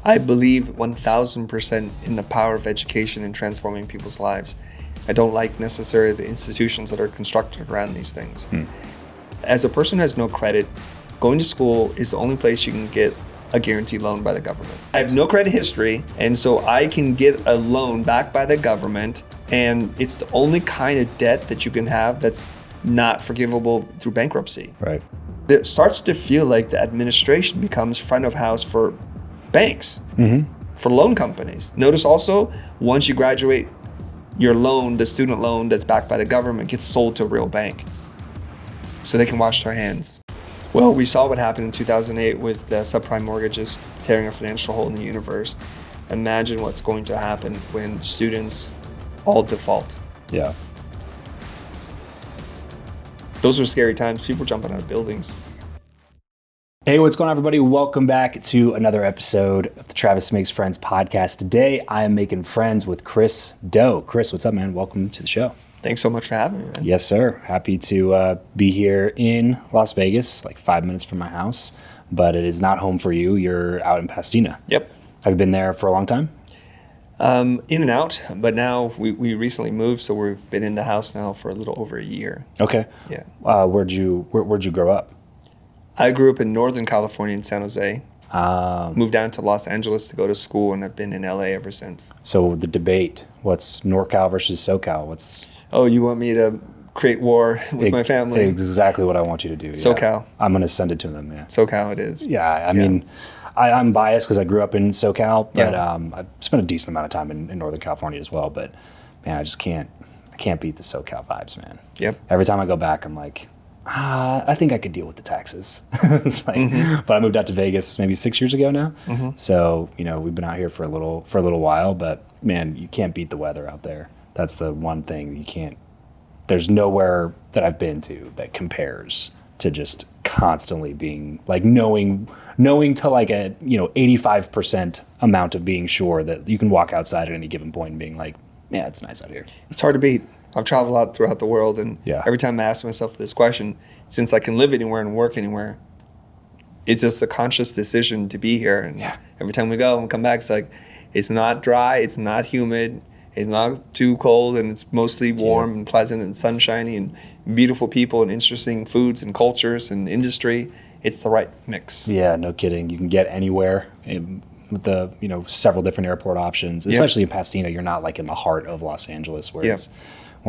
I believe 1,000% in the power of education in transforming people's lives. I don't like necessarily the institutions that are constructed around these things. As a person who has no credit, going to school is the only place you can get a guaranteed loan by the government. I have no credit history, and so I can get a loan backed by the government, and it's the only kind of debt that you can have that's not forgivable through bankruptcy. Right. It starts to feel like the administration becomes front of house for banks, for loan companies. Notice also, once you graduate, your loan, the student loan that's backed by the government, gets sold to a real bank so they can wash their hands. Well, we saw what happened in 2008 with the subprime mortgages tearing a financial hole in the universe. Imagine what's going to happen when students all default. Yeah. Those are scary times. People jumping out of buildings. Hey, what's going on, everybody? Welcome back to another episode of the Travis Makes Friends podcast. Today, I am making friends with Chris Do. Chris, what's up, man? Welcome to the show. Thanks so much for having me, man. Yes, sir. Happy to be here in Las Vegas, like 5 minutes from my house, but it is not home for you. You're out in Pasadena. Yep. Have you been there for a long time? In and out, but now we recently moved, so we've been in the house now for a little over a year. Okay. Yeah. Where'd you grow up? I grew up in Northern California in San Jose. Moved down to Los Angeles to go to school, and I've been in LA ever since. So the debate, what's NorCal versus SoCal? Oh, you want me to create war with my family? Exactly what I want you to do. SoCal. Yeah. I'm going to send it to them, yeah. SoCal it is. Yeah, I mean, I'm biased because I grew up in SoCal, but Yeah. I've spent a decent amount of time in Northern California as well. But man, I can't beat the SoCal vibes, man. Yep. Every time I go back, I'm like, I think I could deal with the taxes. It's like, but I moved out to Vegas maybe 6 years ago now. So, we've been out here for a little while, but man, you can't beat the weather out there. That's the one thing you can't. There's nowhere that I've been to that compares to just constantly being like knowing to like a 85% amount of being sure that you can walk outside at any given point and being like, yeah, it's nice out here. It's hard to beat. I've traveled out throughout the world, and Yeah. every time I ask myself this question, since I can live anywhere and work anywhere, it's just a conscious decision to be here. And every time we go and come back, it's like, it's not dry, it's not humid, it's not too cold, and it's mostly warm and pleasant and sunshiny and beautiful people and interesting foods and cultures and industry. It's the right mix. Yeah, no kidding. You can get anywhere with the several different airport options, especially in Pasadena. You're not like in the heart of Los Angeles where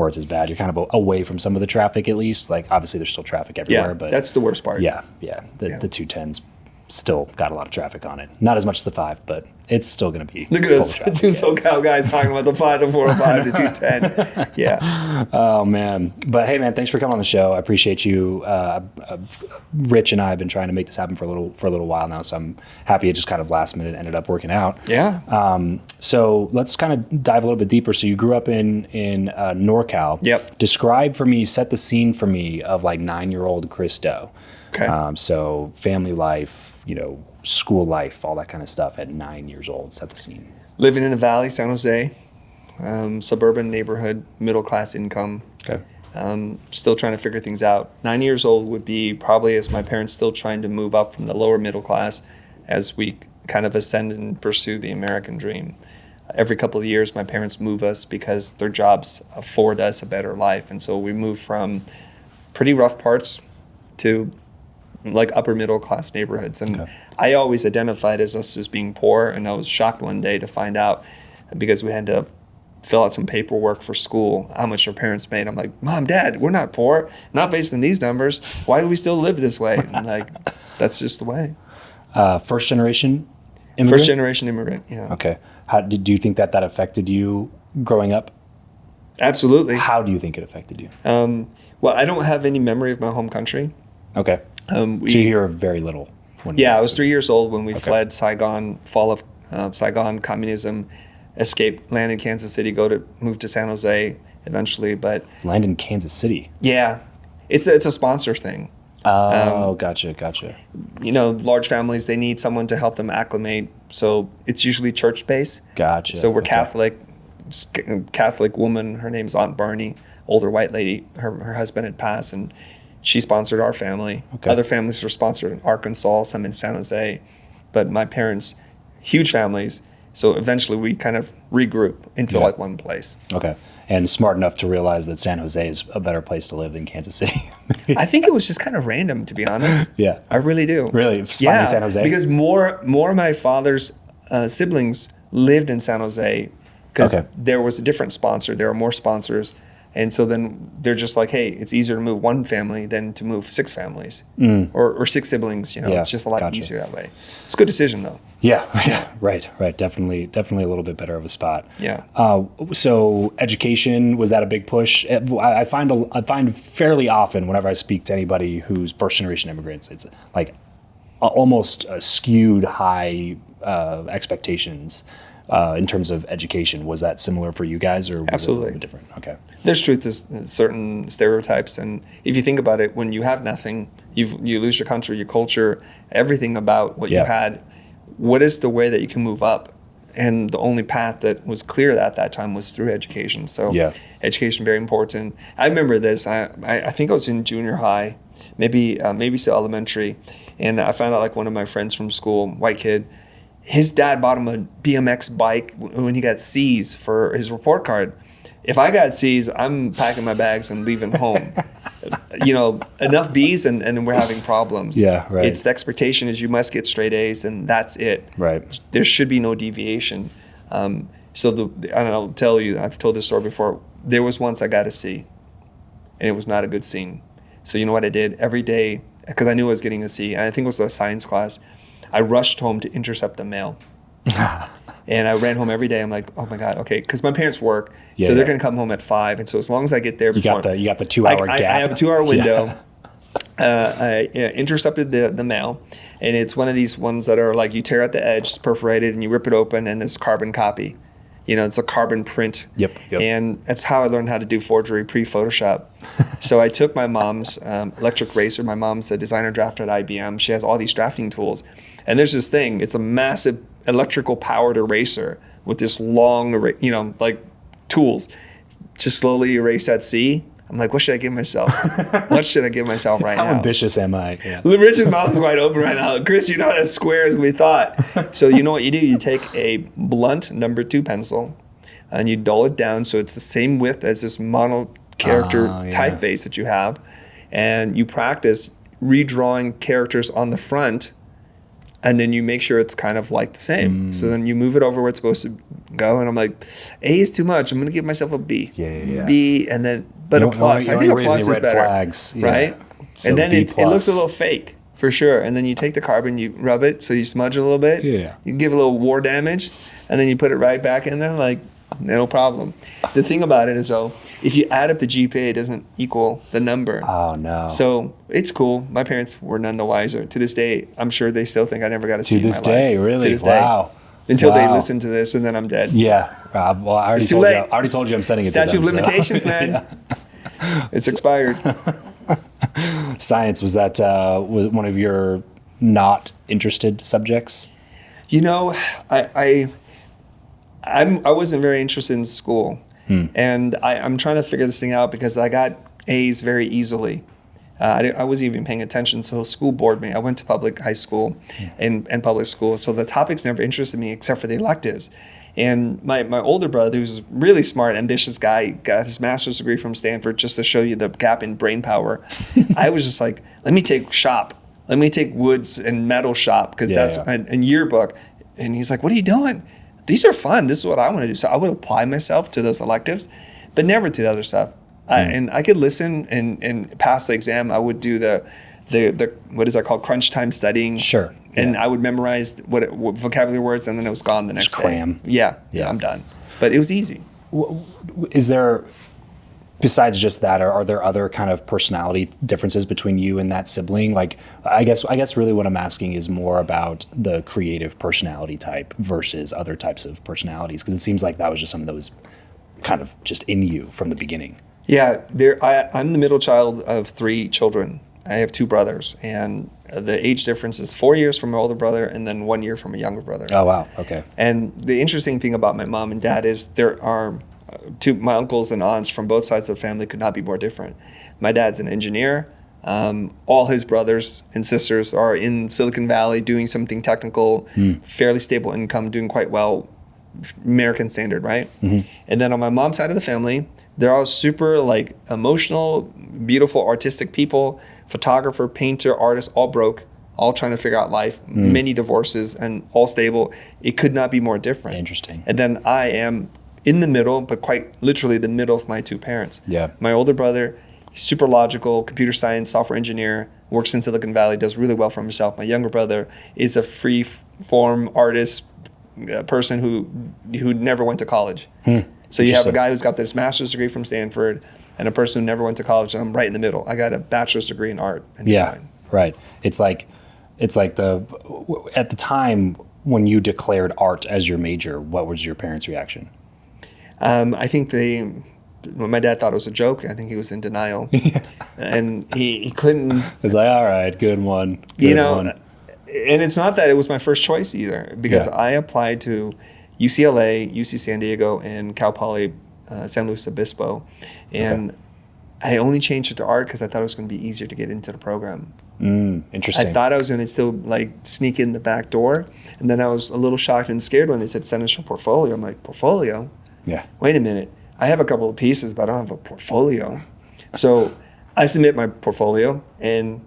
it's as bad. You're kind of away from some of the traffic, at least. Like obviously there's still traffic everywhere, but that's the worst part. The 210's still got a lot of traffic on it. Not as much as the 5, but it's still going to be. Look at us, two SoCal guys talking about the 5, the 405, the 210. Yeah. Oh man, but hey man, thanks for coming on the show. I appreciate you. Rich and I have been trying to make this happen for a little while now, so I'm happy it just kind of last minute ended up working out. Yeah. So let's kind of dive a little bit deeper. So you grew up in NorCal. Yep. Describe for me, set the scene for me of like 9-year-old Chris Do. Okay. So family life, school life, all that kind of stuff at 9 years old. Set the scene. Living in the Valley, San Jose, suburban neighborhood, middle class income. Okay. Still trying to figure things out. 9 years old would be probably as my parents still trying to move up from the lower middle class as we kind of ascend and pursue the American dream. Every couple of years, my parents move us because their jobs afford us a better life. And so we move from pretty rough parts to like upper middle class neighborhoods. And I always identified as us as being poor, and I was shocked one day to find out, because we had to fill out some paperwork for school, how much our parents made. I'm like, Mom, Dad, we're not poor, not based on these numbers. Why do we still live this way? And like, that's just the way. First generation immigrant? First generation immigrant, yeah. Okay. Do you think that affected you growing up? Absolutely. How do you think it affected you? Well, I don't have any memory of my home country. Okay. So you were very little. I was 3 years old when we fled Saigon, fall of Saigon, communism, escaped, land in Kansas City, move to San Jose eventually. But land in Kansas City? Yeah. It's a sponsor thing. Oh, gotcha. Large families, they need someone to help them acclimate. So it's usually church-based. Gotcha. So we're Catholic woman. Her name's Aunt Barney, older white lady. Her husband had passed, and she sponsored our family. Okay. Other families were sponsored in Arkansas, some in San Jose. But my parents huge families. So eventually we kind of regroup into like one place. Okay. And smart enough to realize that San Jose is a better place to live than Kansas City. I think it was just kind of random, to be honest. Yeah. I really do. Really? Finding San Jose? Because more of my father's siblings lived in San Jose because there was a different sponsor. There are more sponsors. And so then they're just like, hey, it's easier to move one family than to move 6 families or 6 siblings. You know, it's just a lot easier that way. It's a good decision, though. Yeah. Right. Definitely a little bit better of a spot. Yeah. So education, was that a big push? I find fairly often whenever I speak to anybody who's first generation immigrants, it's like almost skewed high expectations in terms of education. Was that similar for you guys, or was Absolutely. it a little bit different? Okay. There's truth to certain stereotypes, and if you think about it, when you have nothing, you lose your country, your culture, everything about what you had. What is the way that you can move up? And the only path that was clear at that time was through education. So education, very important. I remember this. I think I was in junior high, maybe still elementary, and I found out like one of my friends from school, white kid, his dad bought him a BMX bike when he got C's for his report card. If I got C's, I'm packing my bags and leaving home. You know, enough B's and then we're having problems. Yeah, right. It's the expectation is you must get straight A's and that's it. Right. There should be no deviation. So I'll tell you, I've told this story before. There was once I got a C, and it was not a good scene. So you know what I did every day, because I knew I was getting a C, and I think it was a science class. I rushed home to intercept the mail. And I ran home every day. I'm like, oh my God, okay, because my parents work, so they're gonna come home at 5, and so as long as I get there before you got the 2-hour gap. I have a 2-hour window. I intercepted the mail, and it's one of these ones that are like you tear out the edge, it's perforated, and you rip it open, and it's carbon copy. You know, it's a carbon print. Yep. And that's how I learned how to do forgery pre-Photoshop. So I took my mom's electric eraser. My mom's a designer drafter at IBM. She has all these drafting tools. And there's this thing. It's a massive electrical powered eraser with this long, like tools. Just slowly erase that C. I'm like, what should I give myself? What should I give myself right now? How ambitious am I? Yeah. Rich's mouth is wide open right now. Chris, you're not as square as we thought. So you know what you do? You take a blunt number 2 pencil and you dull it down so it's the same width as this mono character typeface that you have. And you practice redrawing characters on the front, and then you make sure it's kind of like the same. So then you move it over where it's supposed to go, and I'm like, A is too much. I'm going to give myself a B. Yeah. B, and then, but a plus. I think a plus is better, flags, right? So and then it looks a little plus. fake, for sure. And then you take the carbon, you rub it, so you smudge a little bit. Yeah. You give a little war damage, and then you put it right back in there, like, no problem. The thing about it is, though, if you add up the GPA, it doesn't equal the number. Oh, no. So it's cool. My parents were none the wiser. To this day, I'm sure they still think I never got a C in my life. To this day, really? To this day. Wow. Until they listen to this, and then I'm dead. Yeah. Well, I already told you I'm sending it to them. Statute of limitations, man. It's expired. Science, was that was one of your not interested subjects? You know, I wasn't very interested in school. And I'm trying to figure this thing out because I got A's very easily. I wasn't even paying attention, so school bored me. I went to public high school and public school, so the topics never interested me except for the electives. And my older brother, who's a really smart, ambitious guy, got his master's degree from Stanford, just to show you the gap in brain power. I was just like, let me take shop. Let me take woods and metal shop, because that's a yearbook. And he's like, what are you doing? These are fun. This is what I want to do. So I would apply myself to those electives, but never to the other stuff. And I could listen and pass the exam. I would do the what is that called? Crunch time studying. Sure. And I would memorize what vocabulary words, and then it was gone the next day. Cram. Yeah, I'm done. But it was easy. Is there, besides just that, are there other kind of personality differences between you and that sibling? Like, I guess really what I'm asking is more about the creative personality type versus other types of personalities, because it seems like that was just something that was kind of just in you from the beginning. Yeah, I'm the middle child of 3 children. I have 2 brothers, and the age difference is 4 years from my older brother and then 1 year from a younger brother. Oh, wow. Okay. And the interesting thing about my mom and dad is there are my uncles and aunts from both sides of the family could not be more different. My dad's an engineer. All his brothers and sisters are in Silicon Valley doing something technical, fairly stable income, doing quite well, American standard, right? And then on my mom's side of the family, they're all super like emotional, beautiful, artistic people, photographer, painter, artist, all broke, all trying to figure out life, many divorces and all stable. It could not be more different. Interesting. And then I am in the middle, but quite literally the middle of my two parents. Yeah. My older brother, super logical, computer science, software engineer, works in Silicon Valley, does really well for himself. My younger brother is a free form artist, person who never went to college. So you have a guy who's got this master's degree from Stanford and a person who never went to college, and I'm right in the middle. I got a bachelor's degree in art and design. Right. It's like at the time when you declared art as your major, what was your parents' reaction? I think my dad thought it was a joke. I think he was in denial. And he couldn't. It's like, all right, good one. And it's not that it was my first choice either, because I applied to UCLA, UC San Diego, and Cal Poly San Luis Obispo. And I only changed it to art because I thought it was going to be easier to get into the program. Interesting. I thought I was going to still like sneak in the back door. And then I was a little shocked and scared when they said send us your portfolio. I'm like, portfolio? Yeah. Wait a minute. I have a couple of pieces, but I don't have a portfolio. So I submit my portfolio and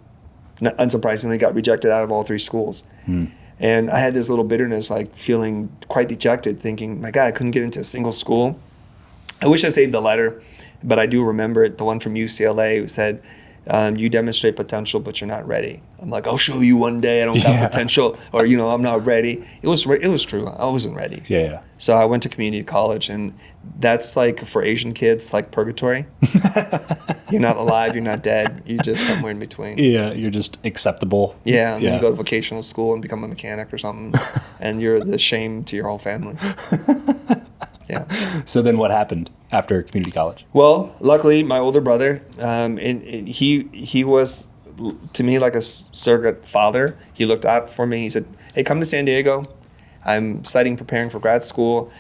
unsurprisingly got rejected out of all three schools. And I had this little bitterness, like feeling quite dejected, thinking, my God, I couldn't get into a single school. I wish I saved the letter, but I do remember it, the one from UCLA who said, you demonstrate potential, but you're not ready. I'm like, I'll show you one day I don't have potential, or, I'm not ready. It was true. I wasn't ready. Yeah. So I went to community college, and that's like for Asian kids, like purgatory. You're not alive, you're not dead, you're just somewhere in between. Yeah, you're just acceptable. Yeah, and then you go to vocational school and become a mechanic or something, and you're the shame to your whole family. Yeah. So then what happened after community college? Well, luckily, my older brother, and he was, to me, like a surrogate father. He looked out for me. He said, hey, come to San Diego. I'm studying, preparing for grad school.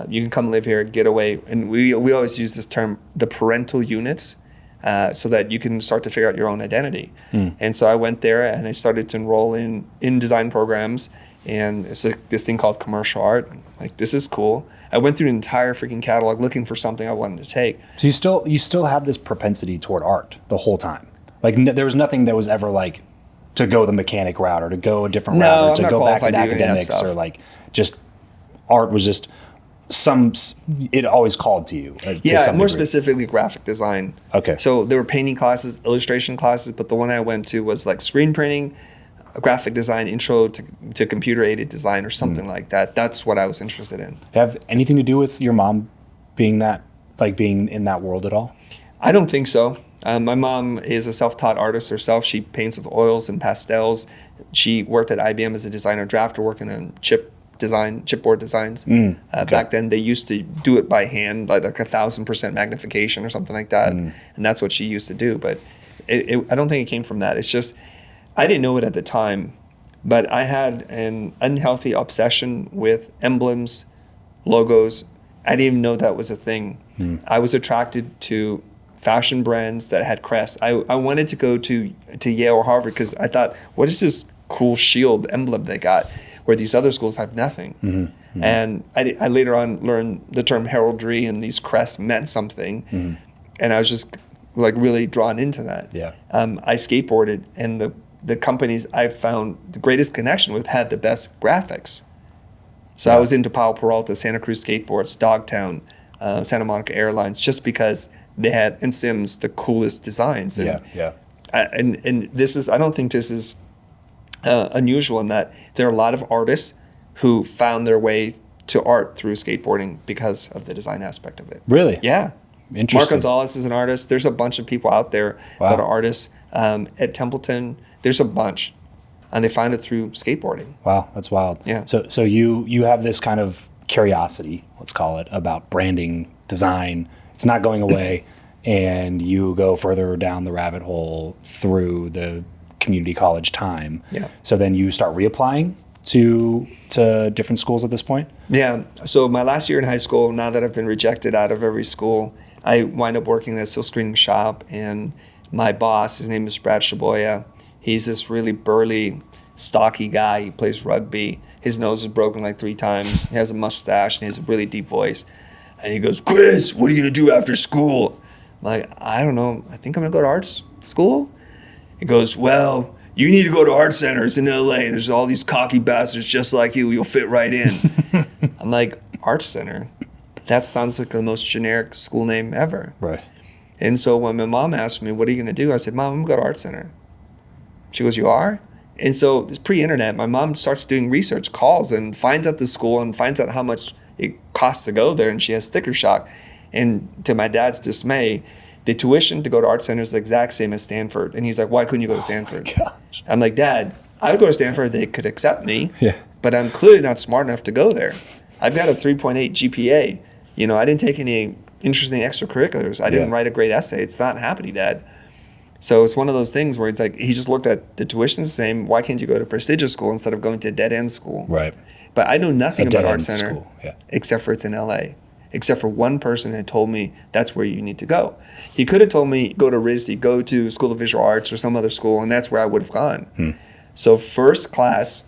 You can come live here, get away. And we always use this term, the parental units, so that you can start to figure out your own identity. And so I went there and I started to enroll in design programs. And it's like this thing called commercial art. Like, this is cool. I went through an entire freaking catalog looking for something I wanted to take. So you still have this propensity toward art the whole time. Like there was nothing that was ever like to go the mechanic route or to go a different route or to go back into academics or like just art was just it always called to you. Yeah, more specifically graphic design. Okay. So there were painting classes, illustration classes, but the one I went to was like screen printing, graphic design, intro to computer aided design or something like that. That's what I was interested in. Have anything to do with your mom being in that world at all? I don't think so. My mom is a self-taught artist herself. She paints with oils and pastels. She worked at IBM as a designer drafter, working on chipboard designs. Back then, they used to do it by hand, like 1,000% magnification or something like that. And that's what she used to do. But I don't think it came from that. It's just, I didn't know it at the time, but I had an unhealthy obsession with emblems, logos. I didn't even know that was a thing. I was attracted to fashion brands that had crests. I wanted to go to Yale or Harvard because I thought, what is this cool shield emblem they got where these other schools have nothing? And I later on learned the term heraldry, and these crests meant something. And I was just like really drawn into that. Yeah. I skateboarded, and the companies I found the greatest connection with had the best graphics. So I was into Powell Peralta, Santa Cruz Skateboards, Dogtown, Santa Monica Airlines, just because they had, and Sims, the coolest designs. And, and this is, I don't think this is unusual in that there are a lot of artists who found their way to art through skateboarding because of the design aspect of it. Really? Yeah. Interesting. Mark Gonzalez is an artist. There's a bunch of people out there that are artists. At Templeton, there's a bunch, and they find it through skateboarding. Wow, that's wild. Yeah. So you have this kind of curiosity, let's call it, about branding, design. It's not going away, and you go further down the rabbit hole through the community college time. Yeah. So then you start reapplying to different schools at this point? Yeah. So my last year in high school, now that I've been rejected out of every school, I wind up working at a silk screening shop and my boss, his name is Brad Shaboya. He's this really burly, stocky guy. He plays rugby. His nose is broken like 3 times. He has a mustache and he has a really deep voice. And he goes, Chris, what are you going to do after school? I'm like, I don't know. I think I'm going to go to arts school. He goes, well, you need to go to art centers in LA. There's all these cocky bastards just like you. You'll fit right in. I'm like, art center? That sounds like the most generic school name ever. Right. And so when my mom asked me, what are you going to do? I said, Mom, I'm going to go to art center. She goes, you are? And so it's pre-internet. My mom starts doing research, calls, and finds out the school and finds out how much it costs to go there. And she has sticker shock. And to my dad's dismay, the tuition to go to art center is the exact same as Stanford. And he's like, why couldn't you go to Stanford? Oh my gosh. I'm like, Dad, I would go to Stanford. They could accept me. Yeah. But I'm clearly not smart enough to go there. I've got a 3.8 GPA. You know, I didn't take any interesting extracurriculars. I didn't write a great essay. It's not happening, Dad. So it's one of those things where it's like, he just looked at the tuition the same. Why can't you go to prestigious school instead of going to dead-end school? Right. But I know nothing about art center school. Yeah. except for it's in LA. Except for one person had told me that's where you need to go. He could have told me, go to RISD, go to School of Visual Arts or some other school, and that's where I would have gone. So first class,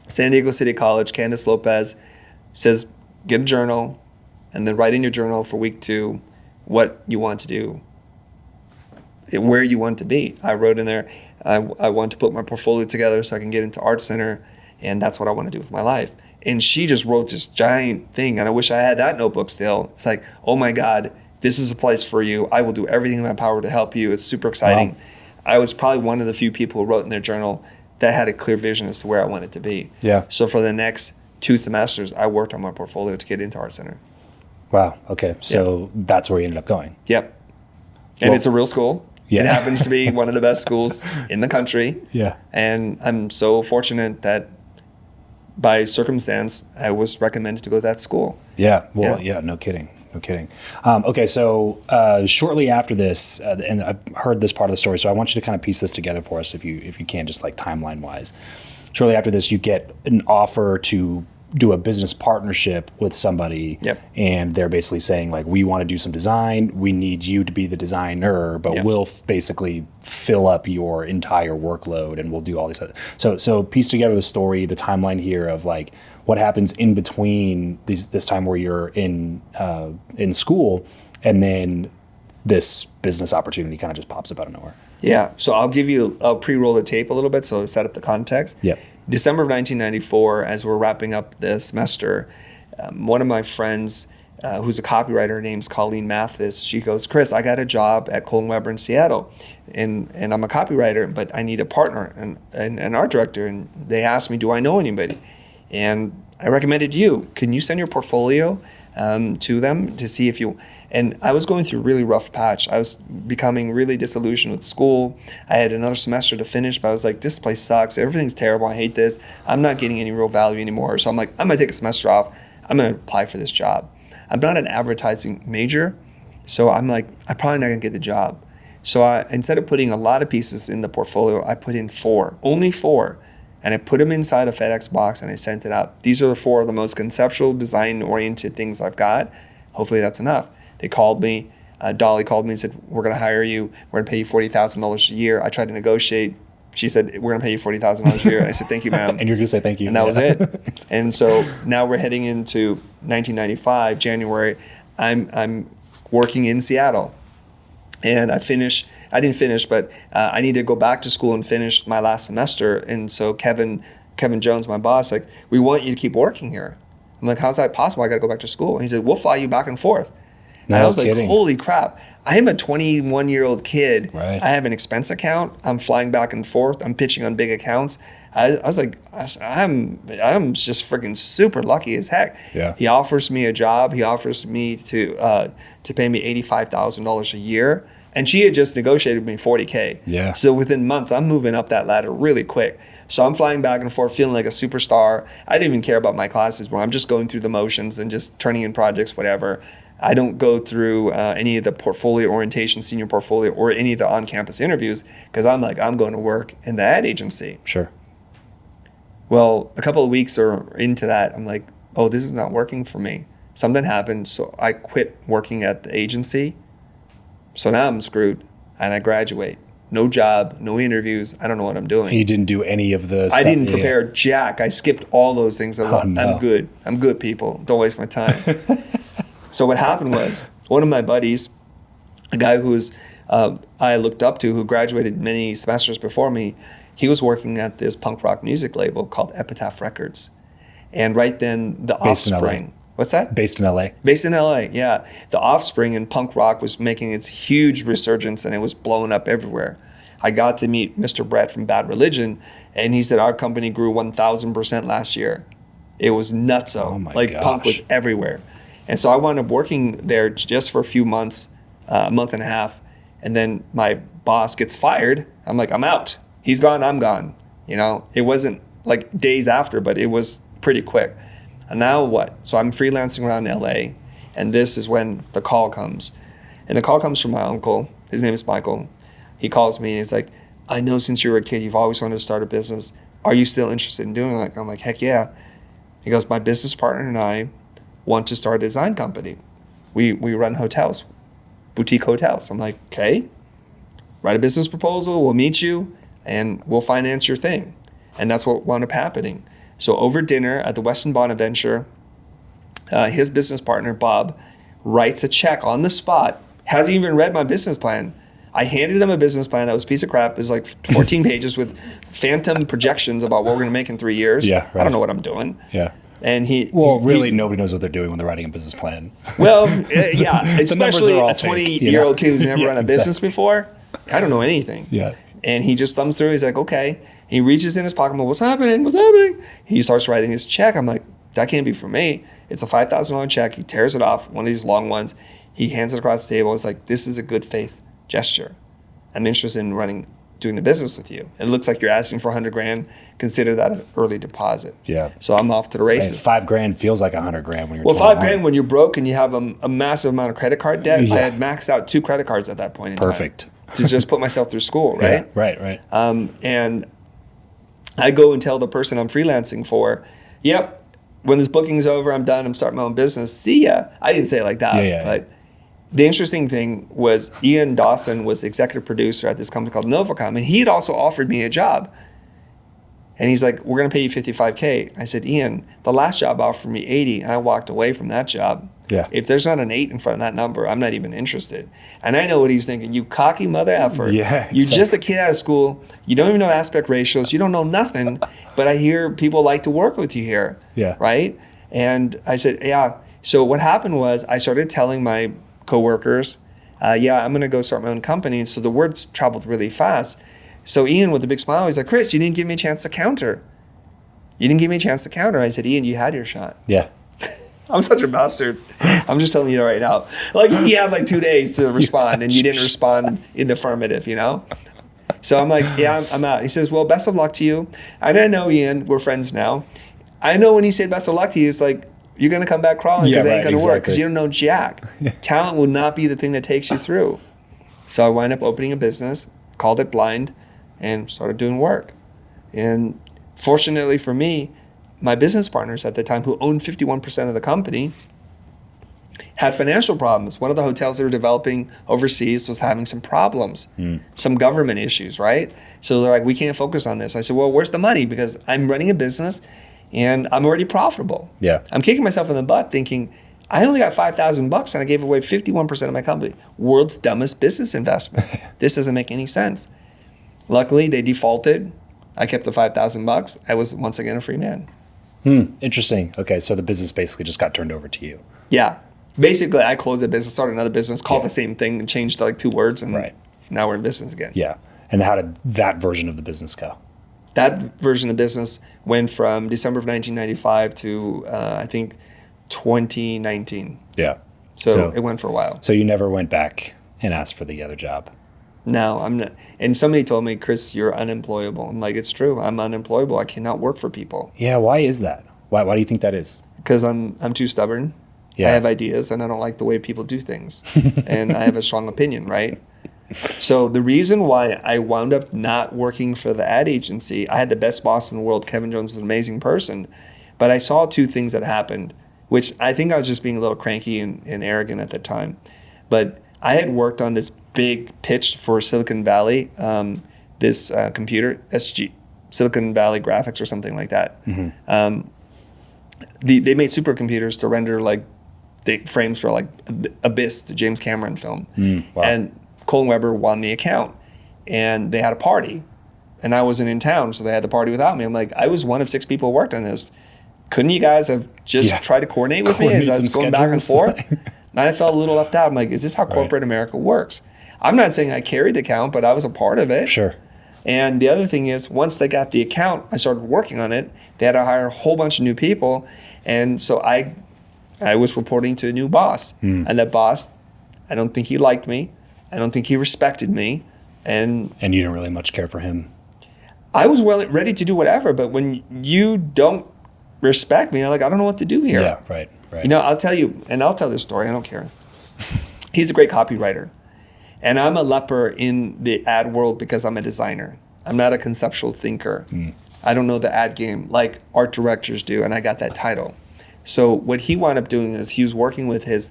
San Diego City College, Candace Lopez says, get a journal, and then write in your journal for week 2 what you want to do, where you want to be. I wrote in there, I want to put my portfolio together so I can get into art center, and that's what I want to do with my life. And she just wrote this giant thing, and I wish I had that notebook still. It's like, oh my God, this is a place for you. I will do everything in my power to help you. It's super exciting. Wow. I was probably one of the few people who wrote in their journal that had a clear vision as to where I wanted to be. Yeah. So for the next 2 semesters, I worked on my portfolio to get into art center. Wow. Okay. So that's where you ended up going. Yep. And it's a real school. Yeah. It happens to be one of the best schools in the country. Yeah. And I'm so fortunate that by circumstance, I was recommended to go to that school. Yeah. Well, yeah, no kidding. No kidding. Okay. So shortly after this, and I've heard this part of the story, so I want you to kind of piece this together for us if you can, just like timeline wise. Shortly after this, you get an offer to do a business partnership with somebody. Yep. And they're basically saying, like, we want to do some design. We need you to be the designer, but we'll basically fill up your entire workload and we'll do all these other. So piece together the story, the timeline here of like what happens in between this time where you're in school and then this business opportunity kind of just pops up out of nowhere. Yeah. So I'll pre-roll the tape a little bit so set up the context. Yep. December of 1994, as we're wrapping up the semester, one of my friends, who's a copywriter, her name's Colleen Mathis, she goes, Chris, I got a job at Cole & Weber in Seattle, and I'm a copywriter, but I need a partner and an art director, and they asked me, do I know anybody? And I recommended you. Can you send your portfolio to them to see if you... And I was going through a really rough patch. I was becoming really disillusioned with school. I had another semester to finish, but I was like, this place sucks. Everything's terrible. I hate this. I'm not getting any real value anymore. So I'm like, I'm going to take a semester off. I'm going to apply for this job. I'm not an advertising major, so I'm like, I'm probably not going to get the job. So instead of putting a lot of pieces in the portfolio, I put in 4, only 4. And I put them inside a FedEx box and I sent it out. These are the 4 of the most conceptual, design-oriented things I've got. Hopefully that's enough. They called me. Dolly called me and said, we're going to hire you. We're going to pay you $40,000 a year. I tried to negotiate. She said, we're going to pay you $40,000 a year. I said, thank you, ma'am. And you're going to say thank you. And that was it. And so now we're heading into 1995, January. I'm working in Seattle. And I didn't finish, but I need to go back to school and finish my last semester. And so Kevin Jones, my boss, like, we want you to keep working here. I'm like, how's that possible? I got to go back to school. And he said, we'll fly you back and forth. And I was like, holy crap. I am a 21-year-old kid. Right. I have an expense account. I'm flying back and forth. I'm pitching on big accounts. I was like, I'm just freaking super lucky as heck. Yeah. He offers me a job. He offers me to pay me $85,000 a year. And she had just negotiated me $40K. Yeah. So within months, I'm moving up that ladder really quick. So I'm flying back and forth, feeling like a superstar. I didn't even care about my classes, where I'm just going through the motions and just turning in projects, whatever. I don't go through any of the portfolio orientation, senior portfolio, or any of the on-campus interviews, because I'm like, I'm going to work in the ad agency. Sure. Well, a couple of weeks or into that, I'm like, oh, this is not working for me. Something happened, so I quit working at the agency. So now I'm screwed. and I graduate. No job, no interviews. I don't know what I'm doing. You didn't do any of the stuff. I didn't prepare jack. I skipped all those things. I'm no. good. I'm good, people. Don't waste my time. So what happened was, one of my buddies, a guy who was I looked up to, who graduated many semesters before me, he was working at this punk rock music label called Epitaph Records. And right then, The Offspring. What's that? Based in LA. Based in LA, yeah. The Offspring in punk rock was making its huge resurgence, and it was blowing up everywhere. I got to meet Mr. Brett from Bad Religion, and he said our company grew 1,000% last year. It was nutso. Oh my like gosh. Punk was everywhere. And so I wound up working there just for a few months, a month and a half, and then my boss gets fired. I'm like, I'm out. He's gone, I'm gone. You know, it wasn't like days after, but it was pretty quick. And now what? So I'm freelancing around LA, and this is when the call comes. And the call comes from my uncle. His name is Michael. He calls me and he's like, I know since you were a kid, you've always wanted to start a business. Are you still interested in doing it? I'm like, heck yeah. He goes, my business partner and I want to start a design company. We run hotels, boutique hotels. I'm like, okay, write a business proposal. We'll meet you and we'll finance your thing. And that's what wound up happening. So over dinner at the Westin Bonaventure, his business partner, Bob, writes a check on the spot, hasn't even read my business plan. I handed him a business plan that was a piece of crap. It was like 14 pages with phantom projections about what we're going to make in 3 years. Yeah, right. I don't know what I'm doing. Yeah. And nobody knows what they're doing when they're writing a business plan. Well, yeah, especially a fake, 20-year-old kid who's never run a business before. I don't know anything. Yeah. And he just thumbs through. He's like, okay. He reaches in his pocket. I'm like, what's happening? What's happening? He starts writing his check. I'm like, that can't be for me. It's a $5,000 check. He tears it off, one of these long ones. He hands it across the table. It's like, this is a good faith gesture. I'm interested in doing the business with you. It looks like you're asking for $100,000. Consider that an early deposit. Yeah. So I'm off to the races. $5,000 feels like $100,000 when you're. Well, $5,000 when you're broke and you have a massive amount of credit card debt. Yeah. I had maxed out 2 credit cards at that point in Perfect. time to just put myself through school, right? Yeah, right. And I go and tell the person I'm freelancing for, yep, when this booking's over, I'm done. I'm starting my own business. See ya. I didn't say it like that, but the interesting thing was Ian Dawson was the executive producer at this company called Novacom, and he had also offered me a job. And he's like, we're going to pay you $55K. I said, Ian, the last job offered me $80, and I walked away from that job. Yeah. If there's not an 8 in front of that number, I'm not even interested. And I know what he's thinking. You cocky mother effer. Yeah, You're just a kid out of school. You don't even know aspect ratios. You don't know nothing. But I hear people like to work with you here. Yeah. Right? And I said, yeah. So what happened was I started telling my coworkers, yeah, I'm going to go start my own company. And so the words traveled really fast. So Ian, with a big smile, he's like, Chris, you didn't give me a chance to counter. I said, Ian, you had your shot. Yeah. I'm such a bastard. I'm just telling you right now. Like, he had like 2 days to respond, and you didn't respond in the affirmative, you know? So I'm like, yeah, I'm out. He says, well, best of luck to you. And I know, Ian, we're friends now. I know when he said best of luck to you, it's like, you're going to come back crawling because it ain't going to work because you don't know jack. Talent will not be the thing that takes you through. So I wound up opening a business, called it Blind, and started doing work. And fortunately for me, my business partners at the time, who owned 51% of the company, had financial problems. One of the hotels they were developing overseas was having some problems, some government issues, right? So they're like, we can't focus on this. I said, well, where's the money? Because I'm running a business and I'm already profitable. Yeah. I'm kicking myself in the butt thinking, I only got $5,000 and I gave away 51% of my company. World's dumbest business investment. This doesn't make any sense. Luckily, they defaulted. I kept the $5,000. I was once again a free man. Interesting. Okay, so the business basically just got turned over to you. Yeah. Basically, I closed the business, started another business, called the same thing, and changed like 2 words, and now we're in business again. Yeah. And how did that version of the business go? That version of the business went from December of 1995 to, I think, 2019. Yeah. So it went for a while. So you never went back and asked for the other job? No, I'm not. And somebody told me, Chris, you're unemployable. I'm like, it's true. I'm unemployable. I cannot work for people. Yeah, why is that? Why do you think that is? Because I'm too stubborn. Yeah. I have ideas, and I don't like the way people do things. And I have a strong opinion, right? So the reason why I wound up not working for the ad agency, I had the best boss in the world. Kevin Jones is an amazing person. But I saw 2 things that happened, which I think I was just being a little cranky and arrogant at the time. But I had worked on this big pitch for Silicon Valley, this computer, Silicon Valley Graphics or something like that. They made supercomputers to render like the frames for like Abyss, the James Cameron film. Wow. And Colin Weber won the account, and they had a party, and I wasn't in town, so they had the party without me. I'm like, I was one of 6 people who worked on this. Couldn't you guys have just tried to coordinate with me as I was going back and forth? And I felt a little left out. I'm like, is this how corporate America works? I'm not saying I carried the account, but I was a part of it. Sure. And the other thing is, once they got the account, I started working on it. They had to hire a whole bunch of new people. And so I was reporting to a new boss. And that boss, I don't think he liked me. I don't think he respected me. And you didn't really much care for him. I was ready to do whatever. But when you don't respect me, I'm like, I don't know what to do here. Yeah, right. You know, I'll tell you, and I'll tell this story. I don't care. He's a great copywriter. And I'm a leper in the ad world because I'm a designer. I'm not a conceptual thinker. I don't know the ad game like art directors do, and I got that title. So what he wound up doing is he was working with his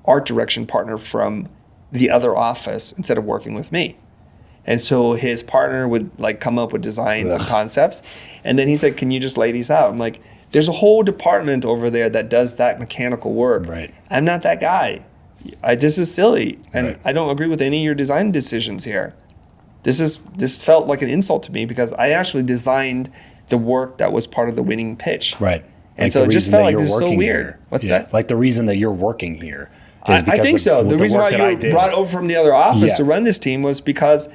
art direction partner from the other office instead of working with me. And so his partner would like come up with designs and concepts. And then he said, can you just lay these out? I'm like, there's a whole department over there that does that mechanical work. Right. I'm not that guy. This is silly. And I don't agree with any of your design decisions here. This felt like an insult to me because I actually designed the work that was part of the winning pitch. Right. And so it just felt like this is so weird. Here. What's that? Like the reason that you're working here. I think so. The reason why you were brought over from the other office to run this team was because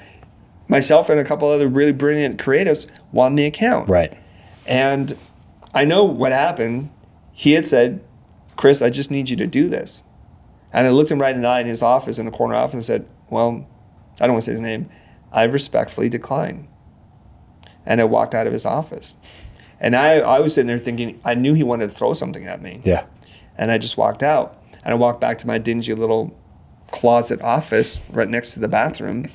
myself and a couple other really brilliant creatives won the account. Right. And I know what happened. He had said, Chris, I just need you to do this. And I looked him right in the eye in his office, in the corner office, and said, well, I don't want to say his name. I respectfully decline. And I walked out of his office. And I was sitting there thinking, I knew he wanted to throw something at me. Yeah. And I just walked out. And I walked back to my dingy little closet office right next to the bathroom.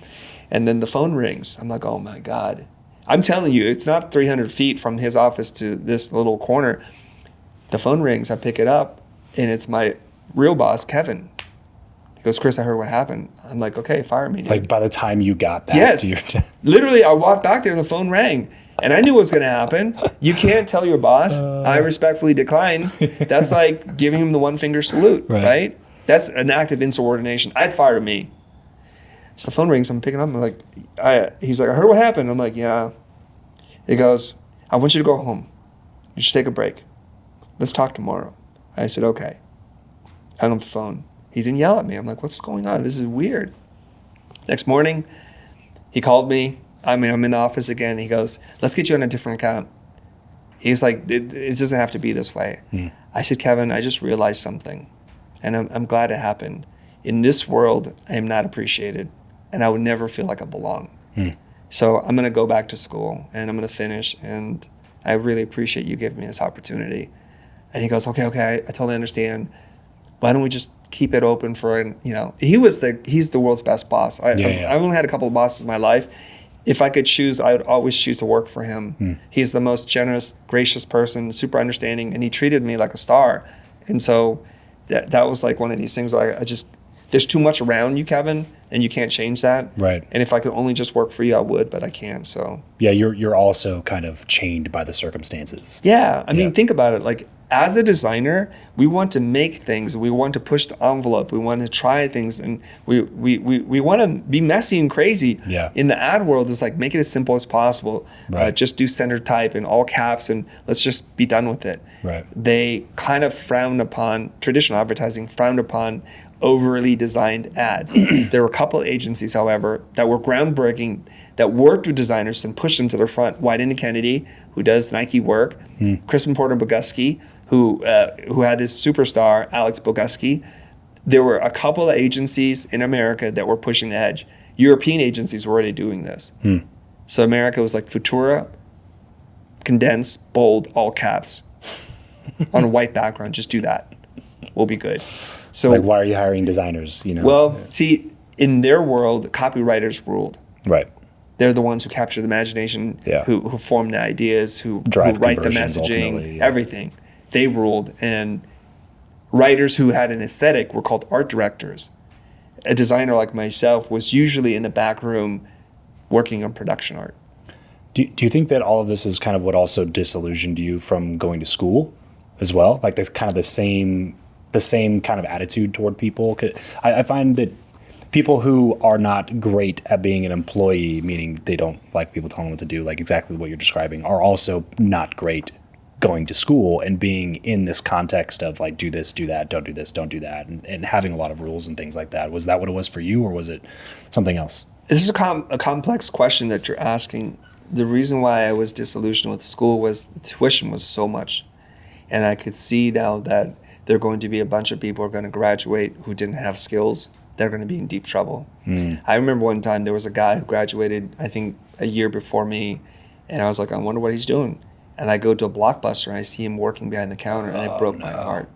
And then the phone rings. I'm like, oh my God. I'm telling you, it's not 300 feet from his office to this little corner. The phone rings, I pick it up, and it's my real boss, Kevin. He goes, Chris, I heard what happened. I'm like, okay, fire me, dude. Like by the time you got back to your Literally, I walked back there and the phone rang. And I knew what was going to happen. You can't tell your boss, I respectfully decline. That's like giving him the one finger salute, right? That's an act of insubordination. I'd fire me. So the phone rings, I'm picking up, I'm like, he's like, I heard what happened. I'm like, yeah. He goes, I want you to go home. You should take a break. Let's talk tomorrow. I said, okay. Hung up the phone. He didn't yell at me. I'm like, what's going on? This is weird. Next morning, he called me. I'm in the office again. He goes, let's get you on a different account. He's like, it doesn't have to be this way. I said, Kevin, I just realized something. And I'm glad it happened. In this world, I am not appreciated. And I would never feel like I belong. So I'm going to go back to school and I'm going to finish. And I really appreciate you giving me this opportunity. And he goes, okay, I totally understand. Why don't we just keep it open for, he's the world's best boss. I've only had a couple of bosses in my life. If I could choose, I would always choose to work for him. He's the most generous, gracious person, super understanding, and he treated me like a star. And so that was like one of these things where I just, there's too much around you, Kevin, and you can't change that. Right. And if I could only just work for you, I would, but I can't, so. Yeah, you're also kind of chained by the circumstances. Yeah, I mean, think about it. Like, as a designer, we want to make things. We want to push the envelope. We want to try things, and we want to be messy and crazy. Yeah. In the ad world, it's like, make it as simple as possible. Just do center type and all caps, and let's just be done with it. Right. They kind of frown upon, traditional advertising frowned upon overly designed ads. There were a couple of agencies, however, that were groundbreaking, that worked with designers and pushed them to the front. White and Kennedy, who does Nike work, Crispin Porter Bogusky, who had this superstar, Alex Bogusky. There were a couple of agencies in America that were pushing the edge. European agencies were already doing this. So America was like, Futur, condense, bold, all caps, on a white background. Just do that. We'll be good. So, like, why are you hiring designers? Well, see, in their world, copywriters ruled. Right. They're the ones who capture the imagination, who form the ideas, who write the messaging, everything. They ruled. And writers who had an aesthetic were called art directors. a designer like myself was usually in the back room working on production art. Do you think that all of this is kind of what also disillusioned you from going to school as well? Like this kind of the same kind of attitude toward people? 'Cause I find that people who are not great at being an employee, meaning they don't like people telling them what to do, like exactly what you're describing, are also not great going to school and being in this context of like, do this, do that, don't do this, don't do that, and having a lot of rules and things like that. Was that what it was for you, or was it something else? This is a complex question that you're asking. The reason why I was disillusioned with school was the tuition was so much. And I could see now that there are going to be a bunch of people who are going to graduate who didn't have skills. They're going to be in deep trouble. I remember one time there was a guy who graduated, I think, a year before me. And I was like, I wonder what he's doing. And I go to a Blockbuster and I see him working behind the counter, and it broke my heart.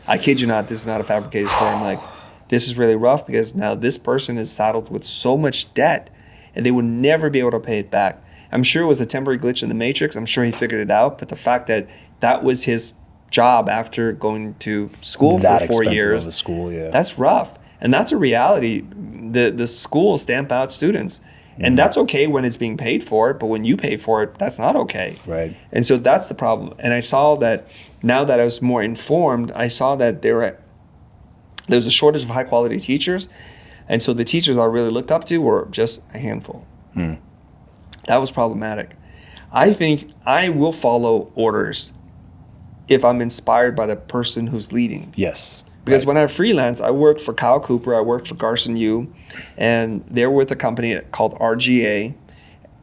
I kid you not, this is not a fabricated story. I'm like, this is really rough because now this person is saddled with so much debt and they will never be able to pay it back. I'm sure it was a temporary glitch in the matrix. I'm sure he figured it out. But the fact that that was his job after going to school for 4 years, of a school, yeah. That's rough. And that's a reality. The schools stamp out students. And that's okay when it's being paid for, but when you pay for it, that's not okay. Right. And so that's the problem. And I saw that now that I was more informed, I saw that there was a shortage of high quality teachers. And so the teachers I really looked up to were just a handful. That was problematic. I think I will follow orders if I'm inspired by the person who's leading. Yes. Because when I freelanced, I worked for Kyle Cooper, I worked for Garson Yu, and they were with a company called RGA,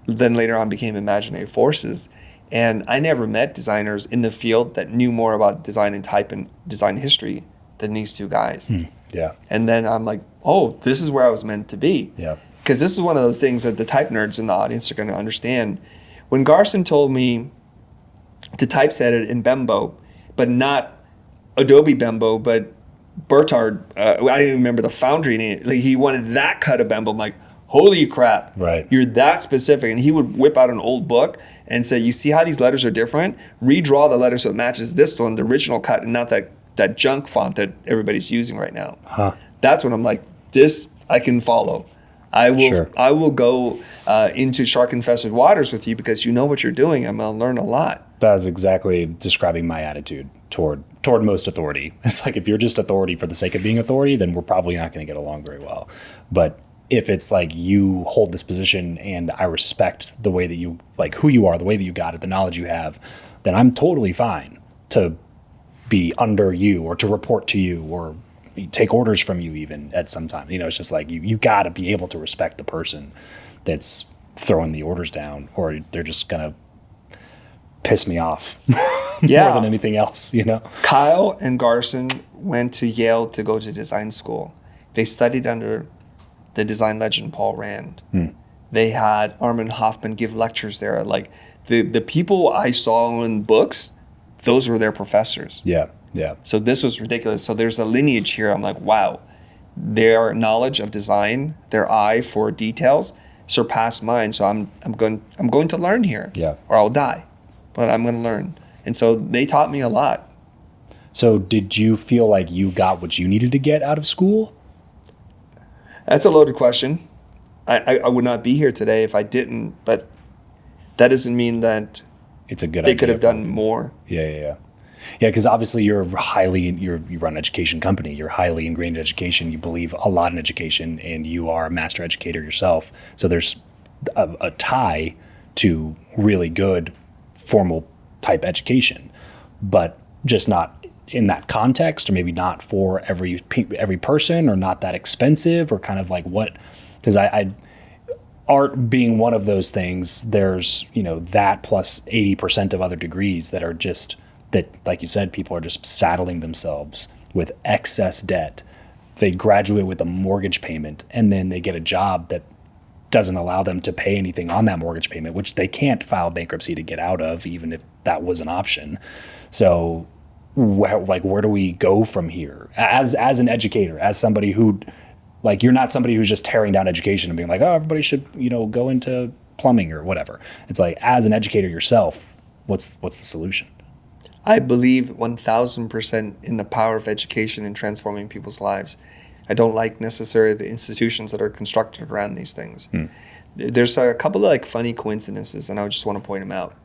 then later on became Imaginary Forces. And I never met designers in the field that knew more about design and type and design history than these two guys. Yeah. And then I'm like, oh, this is where I was meant to be. Yeah. Because this is one of those things that the type nerds in the audience are going to understand. When Garson told me to typeset it in Bembo, but not Adobe Bembo, but Bertard, I don't even remember the foundry name. Like, he wanted that cut of Bembo. I'm like, holy crap. Right. You're that specific. And he would whip out an old book and say, you see how these letters are different? Redraw the letters so it matches this one, the original cut, and not that junk font that everybody's using right now. That's when I'm like, this I can follow. I will go into shark-infested waters with you because you know what you're doing. I'm going to learn a lot. That's exactly describing my attitude toward most authority. It's like, if you're just authority for the sake of being authority, then we're probably not going to get along very well. But if it's like, you hold this position and I respect the way that you, like who you are, the way that you got it, the knowledge you have, then I'm totally fine to be under you or to report to you or take orders from you even at some time. You know, it's just like, you got to be able to respect the person that's throwing the orders down, or they're just going to piss me off more than anything else, you know? Kyle and Garson went to Yale to go to design school. They studied under the design legend Paul Rand. They had Armin Hoffman give lectures there. Like, the people I saw in books, those were their professors. Yeah. Yeah. So this was ridiculous. So there's a lineage here. I'm like, wow, their knowledge of design, their eye for details surpassed mine. So I'm going to learn here. Yeah. Or I'll die, but I'm going to learn. And so they taught me a lot. So did you feel like you got what you needed to get out of school? That's a loaded question. I would not be here today if I didn't, but that doesn't mean that it's a good they idea. could have done more. Yeah, because obviously you run an education company. You're highly ingrained in education. You believe a lot in education, and you are a master educator yourself. So there's a tie to really good formal type education, but just not in that context, or maybe not for every person, or not that expensive, or kind of like what, because I art being one of those things, there's, that plus 80% of other degrees that are just, that, like you said, people are just saddling themselves with excess debt. They graduate with a mortgage payment, and then they get a job that doesn't allow them to pay anything on that mortgage payment, which they can't file bankruptcy to get out of, even if that was an option. So where do we go from here? As an educator, as somebody who, like, you're not somebody who's just tearing down education and being like, oh, everybody should, go into plumbing or whatever. It's like, as an educator yourself, what's the solution? I believe 1,000% in the power of education in transforming people's lives. I don't like necessarily the institutions that are constructed around these things. There's a couple of like funny coincidences, and I just want to point them out.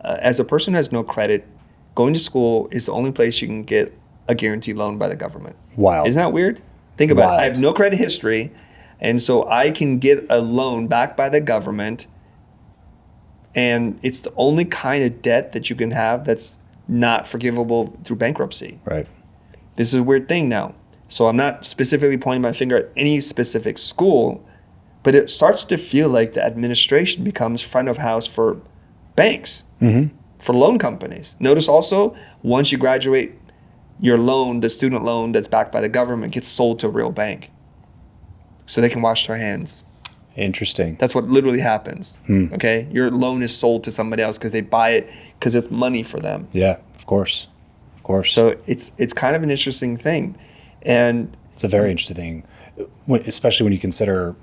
As a person who has no credit, going to school is the only place you can get a guaranteed loan by the government. Wow. Isn't that weird? Think about Wild. it. I have no credit history, and so I can get a loan backed by the government, and it's the only kind of debt that you can have that's not forgivable through bankruptcy. Right. This is a weird thing now. So I'm not specifically pointing my finger at any specific school, but it starts to feel like the administration becomes front of house for banks, for loan companies. Notice also, once you graduate, your loan, the student loan that's backed by the government, gets sold to a real bank so they can wash their hands. Interesting. That's what literally happens. Okay? Your loan is sold to somebody else because they buy it because it's money for them. Yeah, of course. Of course. So it's kind of an interesting thing. And it's a very interesting thing, especially when you consider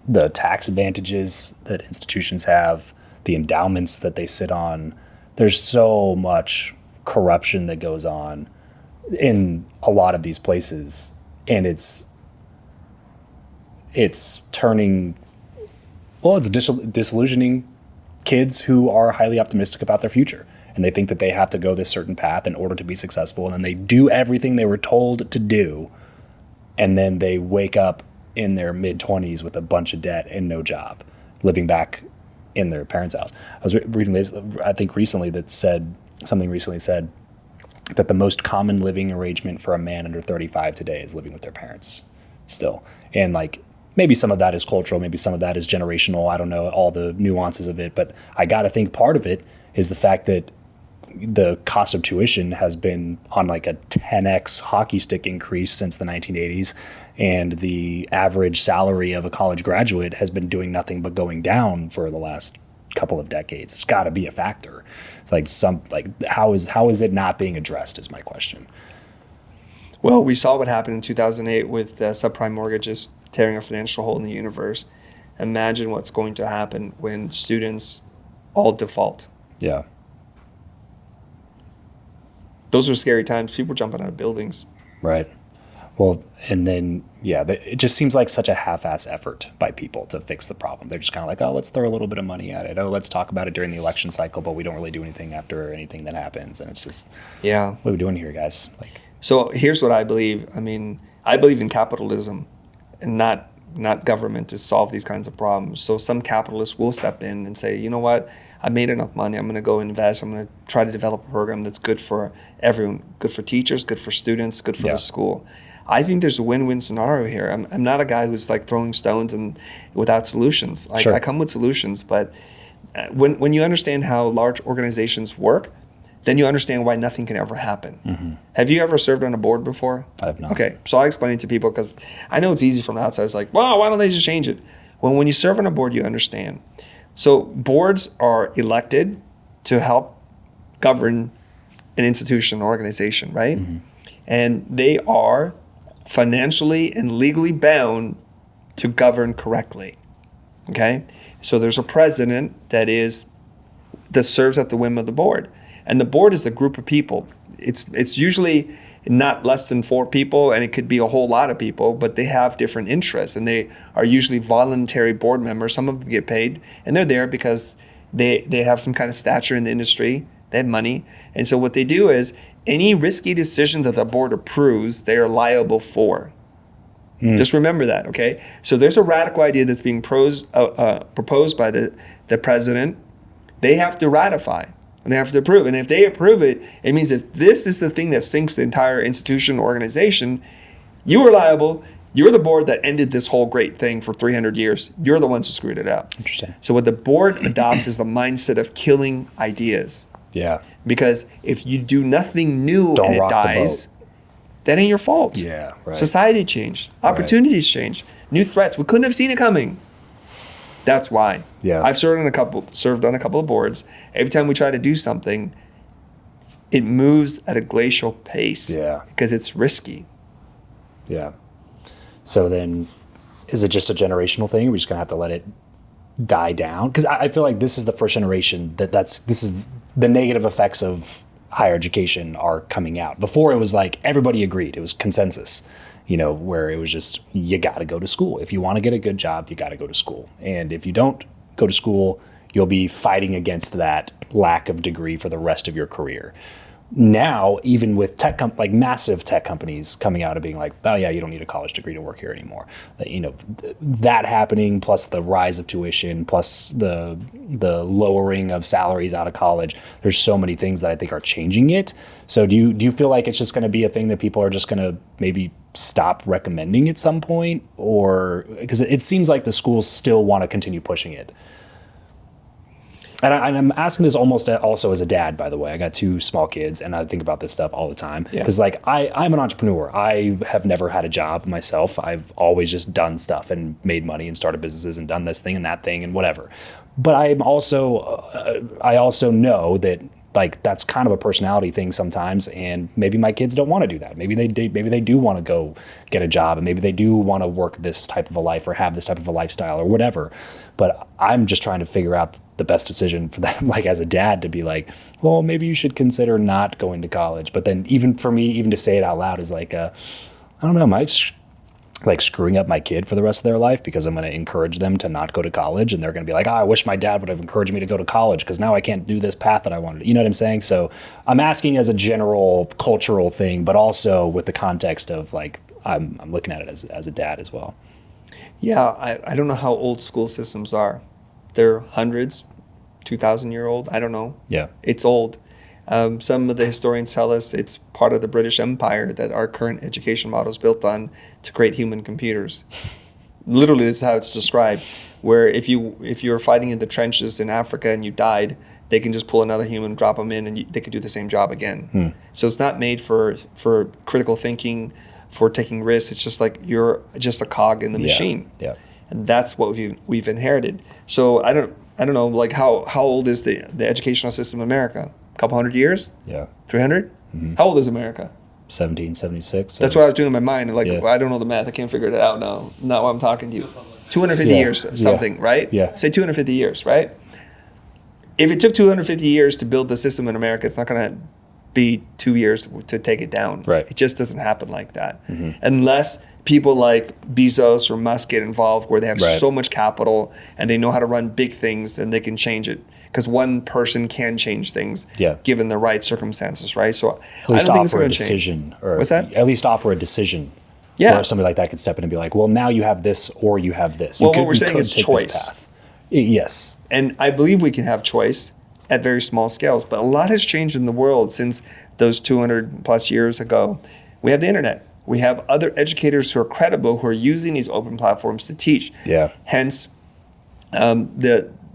the tax advantages that institutions have, the endowments that they sit on. There's so much corruption that goes on in a lot of these places, and it's turning, well, it's disillusioning kids who are highly optimistic about their future, and they think that they have to go this certain path in order to be successful, and then they do everything they were told to do, and then they wake up in their mid-20s with a bunch of debt and no job, living back in their parents' house. I was reading this, I think recently, that said that the most common living arrangement for a man under 35 today is living with their parents still. And like, maybe some of that is cultural, maybe some of that is generational. I don't know all the nuances of it, but I got to think part of it is the fact that the cost of tuition has been on like a 10x hockey stick increase since the 1980s. And the average salary of a college graduate has been doing nothing but going down for the last couple of decades. It's got to be a factor. It's like how is it not being addressed is my question. Well, we saw what happened in 2008 with subprime mortgages tearing a financial hole in the universe. Imagine what's going to happen when students all default. Yeah. Those are scary times. People jumping out of buildings. Right. Well, and then, yeah, it just seems like such a half-ass effort by people to fix the problem. They're just kind of like, oh, let's throw a little bit of money at it. Oh, let's talk about it during the election cycle, but we don't really do anything after anything that happens. And it's just, yeah, what are we doing here, guys? Like, so here's what I believe. I mean, I believe in capitalism and not government to solve these kinds of problems. So some capitalists will step in and say, you know what? I made enough money. I'm going to go invest. I'm going to try to develop a program that's good for everyone, good for teachers, good for students, good for the school. I think there's a win-win scenario here. I'm not a guy who's like throwing stones and without solutions. Like I come with solutions, but when you understand how large organizations work, then you understand why nothing can ever happen. Mm-hmm. Have you ever served on a board before? I have not. Okay, so I explain it to people because I know it's easy from the outside. It's like, wow, why don't they just change it? Well, when you serve on a board, you understand. So boards are elected to help govern an institution, an organization, right? Mm-hmm. And they are financially and legally bound to govern correctly, okay? So there's a president that serves at the whim of the board. And the board is a group of people. It's usually not less than 4 people, and it could be a whole lot of people, but they have different interests, and they are usually voluntary board members. Some of them get paid, and they're there because they have some kind of stature in the industry. They have money. And so what they do is any risky decision that the board approves, they are liable for. Just remember that, okay? So there's a radical idea that's being proposed by the president. They have to ratify. And they have to approve. And if they approve it, it means if this is the thing that sinks the entire institution or organization, you are liable. You're the board that ended this whole great thing for 300 years. You're the ones who screwed it up. Interesting. So what the board adopts is the mindset of killing ideas. Yeah. Because if you do nothing new and it dies, that ain't your fault. Yeah, right. Society changed. Opportunities changed. New threats. We couldn't have seen it coming. That's why. Yeah. I've served on a couple of boards. Every time we try to do something, it moves at a glacial pace. Yeah. Because it's risky. Yeah. So then, is it just a generational thing? Are we just gonna have to let it die down? Because I feel like this is the first generation this is the negative effects of higher education are coming out. Before it was like everybody agreed. It was consensus. where it was just, you got to go to school. If you want to get a good job, you got to go to school. And if you don't go to school, you'll be fighting against that lack of degree for the rest of your career. Now, even with massive tech companies coming out and being like, oh yeah, you don't need a college degree to work here anymore. That happening, plus the rise of tuition, plus the lowering of salaries out of college. There's so many things that I think are changing it. So do you feel like it's just going to be a thing that people are just going to maybe stop recommending at some point? Or because it seems like the schools still want to continue pushing it. And I'm asking this almost also as a dad, by the way. I got 2 small kids, and I think about this stuff all the time. Because I'm an entrepreneur. I have never had a job myself. I've always just done stuff and made money and started businesses and done this thing and that thing and whatever. But I also know that that's kind of a personality thing sometimes, and maybe my kids don't want to do that. Maybe they do want to go get a job, and maybe they do want to work this type of a life or have this type of a lifestyle or whatever. But I'm just trying to figure out the best decision for them, as a dad, to be like, well, maybe you should consider not going to college. But then even for me, even to say it out loud is I don't know, am I screwing up my kid for the rest of their life because I'm going to encourage them to not go to college, and they're going to be like, I wish my dad would have encouraged me to go to college because now I can't do this path that I wanted. You know what I'm saying? So I'm asking as a general cultural thing, but also with the context of I'm looking at it as a dad as well. Yeah, I don't know how old school systems are. They're hundreds, 2,000-year-old. I don't know. Yeah, it's old. Some of the historians tell us it's part of the British Empire that our current education model is built on to create human computers. Literally, that's how it's described. Where if you're fighting in the trenches in Africa and you died, they can just pull another human, drop them in, and they could do the same job again. So it's not made for critical thinking, for taking risks. It's just you're just a cog in the machine. Yeah. And that's what we've inherited. So I don't know, how old is the educational system in America? A couple hundred years? Yeah. 300? Mm-hmm. How old is America? 1776. That's what I was doing in my mind. I don't know the math. I can't figure it out now. Not while I'm talking to you. 250 years, something, right? Yeah. Say 250 years, right? If it took 250 years to build the system in America, it's not going to be 2 years to take it down. Right. It just doesn't happen like that. Mm-hmm. Unless people like Bezos or Musk get involved, where they have so much capital and they know how to run big things, and they can change it. Because one person can change things, given the right circumstances, right? So at least I don't think it's going to change. What's that? At least offer a decision. Yeah. Where somebody like that could step in and be like, well, now you have this or you have this. What we're saying is choice. Yes. And I believe we can have choice at very small scales. But a lot has changed in the world since those 200 plus years ago. We have the internet. We have other educators who are credible, who are using these open platforms to teach. Yeah. Hence,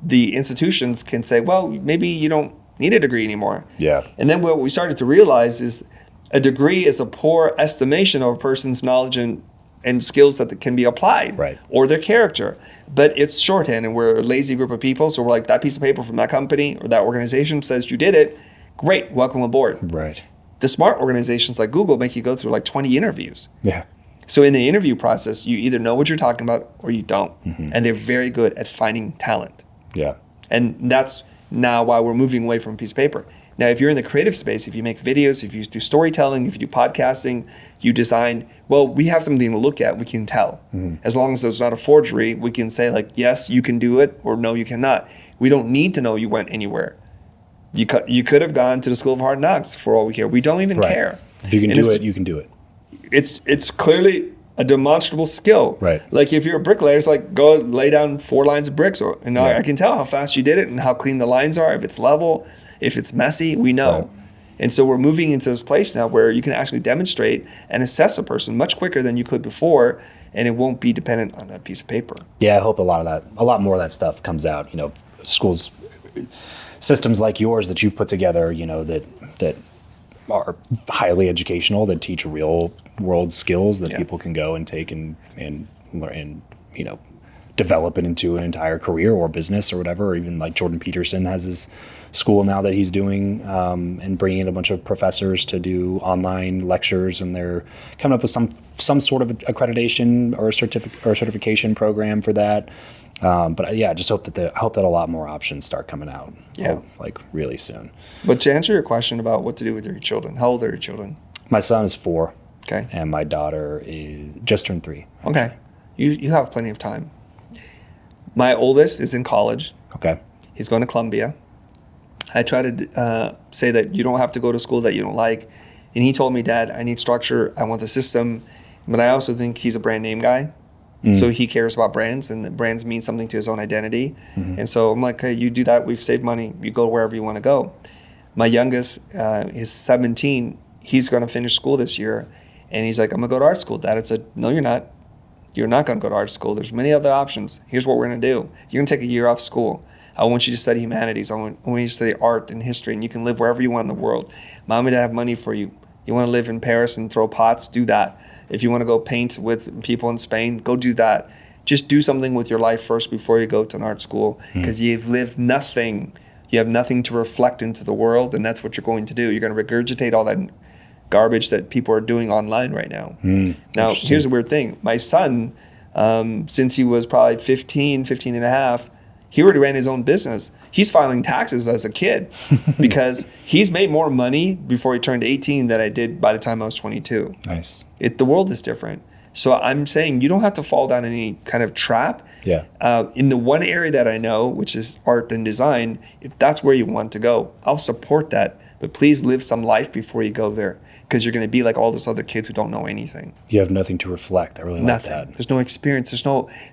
the institutions can say, well, maybe you don't need a degree anymore. Yeah. And then what we started to realize is a degree is a poor estimation of a person's knowledge and skills that can be applied, right, or their character. But it's shorthand, and we're a lazy group of people, so we're like, that piece of paper from that company or that organization says you did it. Great, welcome aboard. Right. The smart organizations like Google make you go through 20 interviews. Yeah. So in the interview process, you either know what you're talking about or you don't. Mm-hmm. And they're very good at finding talent. Yeah. And that's now why we're moving away from a piece of paper. Now, if you're in the creative space, if you make videos, if you do storytelling, if you do podcasting, you design, well, we have something to look at. We can tell. Mm-hmm. As long as there's not a forgery, we can say yes, you can do it, or no, you cannot. We don't need to know you went anywhere. You could have gone to the School of Hard Knocks for all we care. We don't even care. If you can do it, you can do it. It's clearly a demonstrable skill. Right. If you're a bricklayer, it's go lay down 4 lines of bricks, I can tell how fast you did it and how clean the lines are. If it's level, if it's messy, we know. Right. And so we're moving into this place now where you can actually demonstrate and assess a person much quicker than you could before, and it won't be dependent on that piece of paper. Yeah, I hope a lot more of that stuff comes out. Schools, systems like yours that you've put together, that are highly educational, that teach real world skills that people can go and take and learn and develop it into an entire career or business or whatever. Or even Jordan Peterson has his school now that he's doing, and bringing in a bunch of professors to do online lectures, and they're coming up with some sort of accreditation or certification program for that. But I just hope that a lot more options start coming out. Yeah, really soon. But to answer your question about what to do with your children, how old are your children? My son is 4. Okay. And my daughter is just turned 3. Okay. You have plenty of time. My oldest is in college. Okay. He's going to Columbia. I try to say that you don't have to go to school that you don't like. And he told me, Dad, I need structure. I want the system. But I also think he's a brand name guy. So he cares about brands, and the brands mean something to his own identity. And so I'm like, hey, you do that. We've saved money. You go wherever you want to go. My youngest is 17. He's going to finish school this year. And he's like, I'm going to go to art school, Dad. I said, no, you're not. You're not going to go to art school. There's many other options. Here's what we're going to do. You're going to take a year off school. I want you to study humanities. I want you to study art and history, and you can live wherever you want in the world. Mom and Dad have money for you. You want to live in Paris and throw pots? Do that. If you want to go paint with people in Spain, go do that. Just do something with your life first before you go to an art school, because you've lived nothing. You have nothing to reflect into the world, and that's what you're going to do. You're going to regurgitate all that garbage that people are doing online right now. Now, here's the weird thing. My son, since he was probably 15 and a half, he already ran his own business. He's filing taxes as a kid because he's made more money before he turned 18 than I did by the time I was 22. Nice. The world is different. So I'm saying you don't have to fall down any kind of trap. Yeah. In the one area that I know, which is art and design, if that's where you want to go, I'll support that. But please live some life before you go there, because you're going to be like all those other kids who don't know anything. You have nothing to reflect. I really like Nothing. that. There's no experience.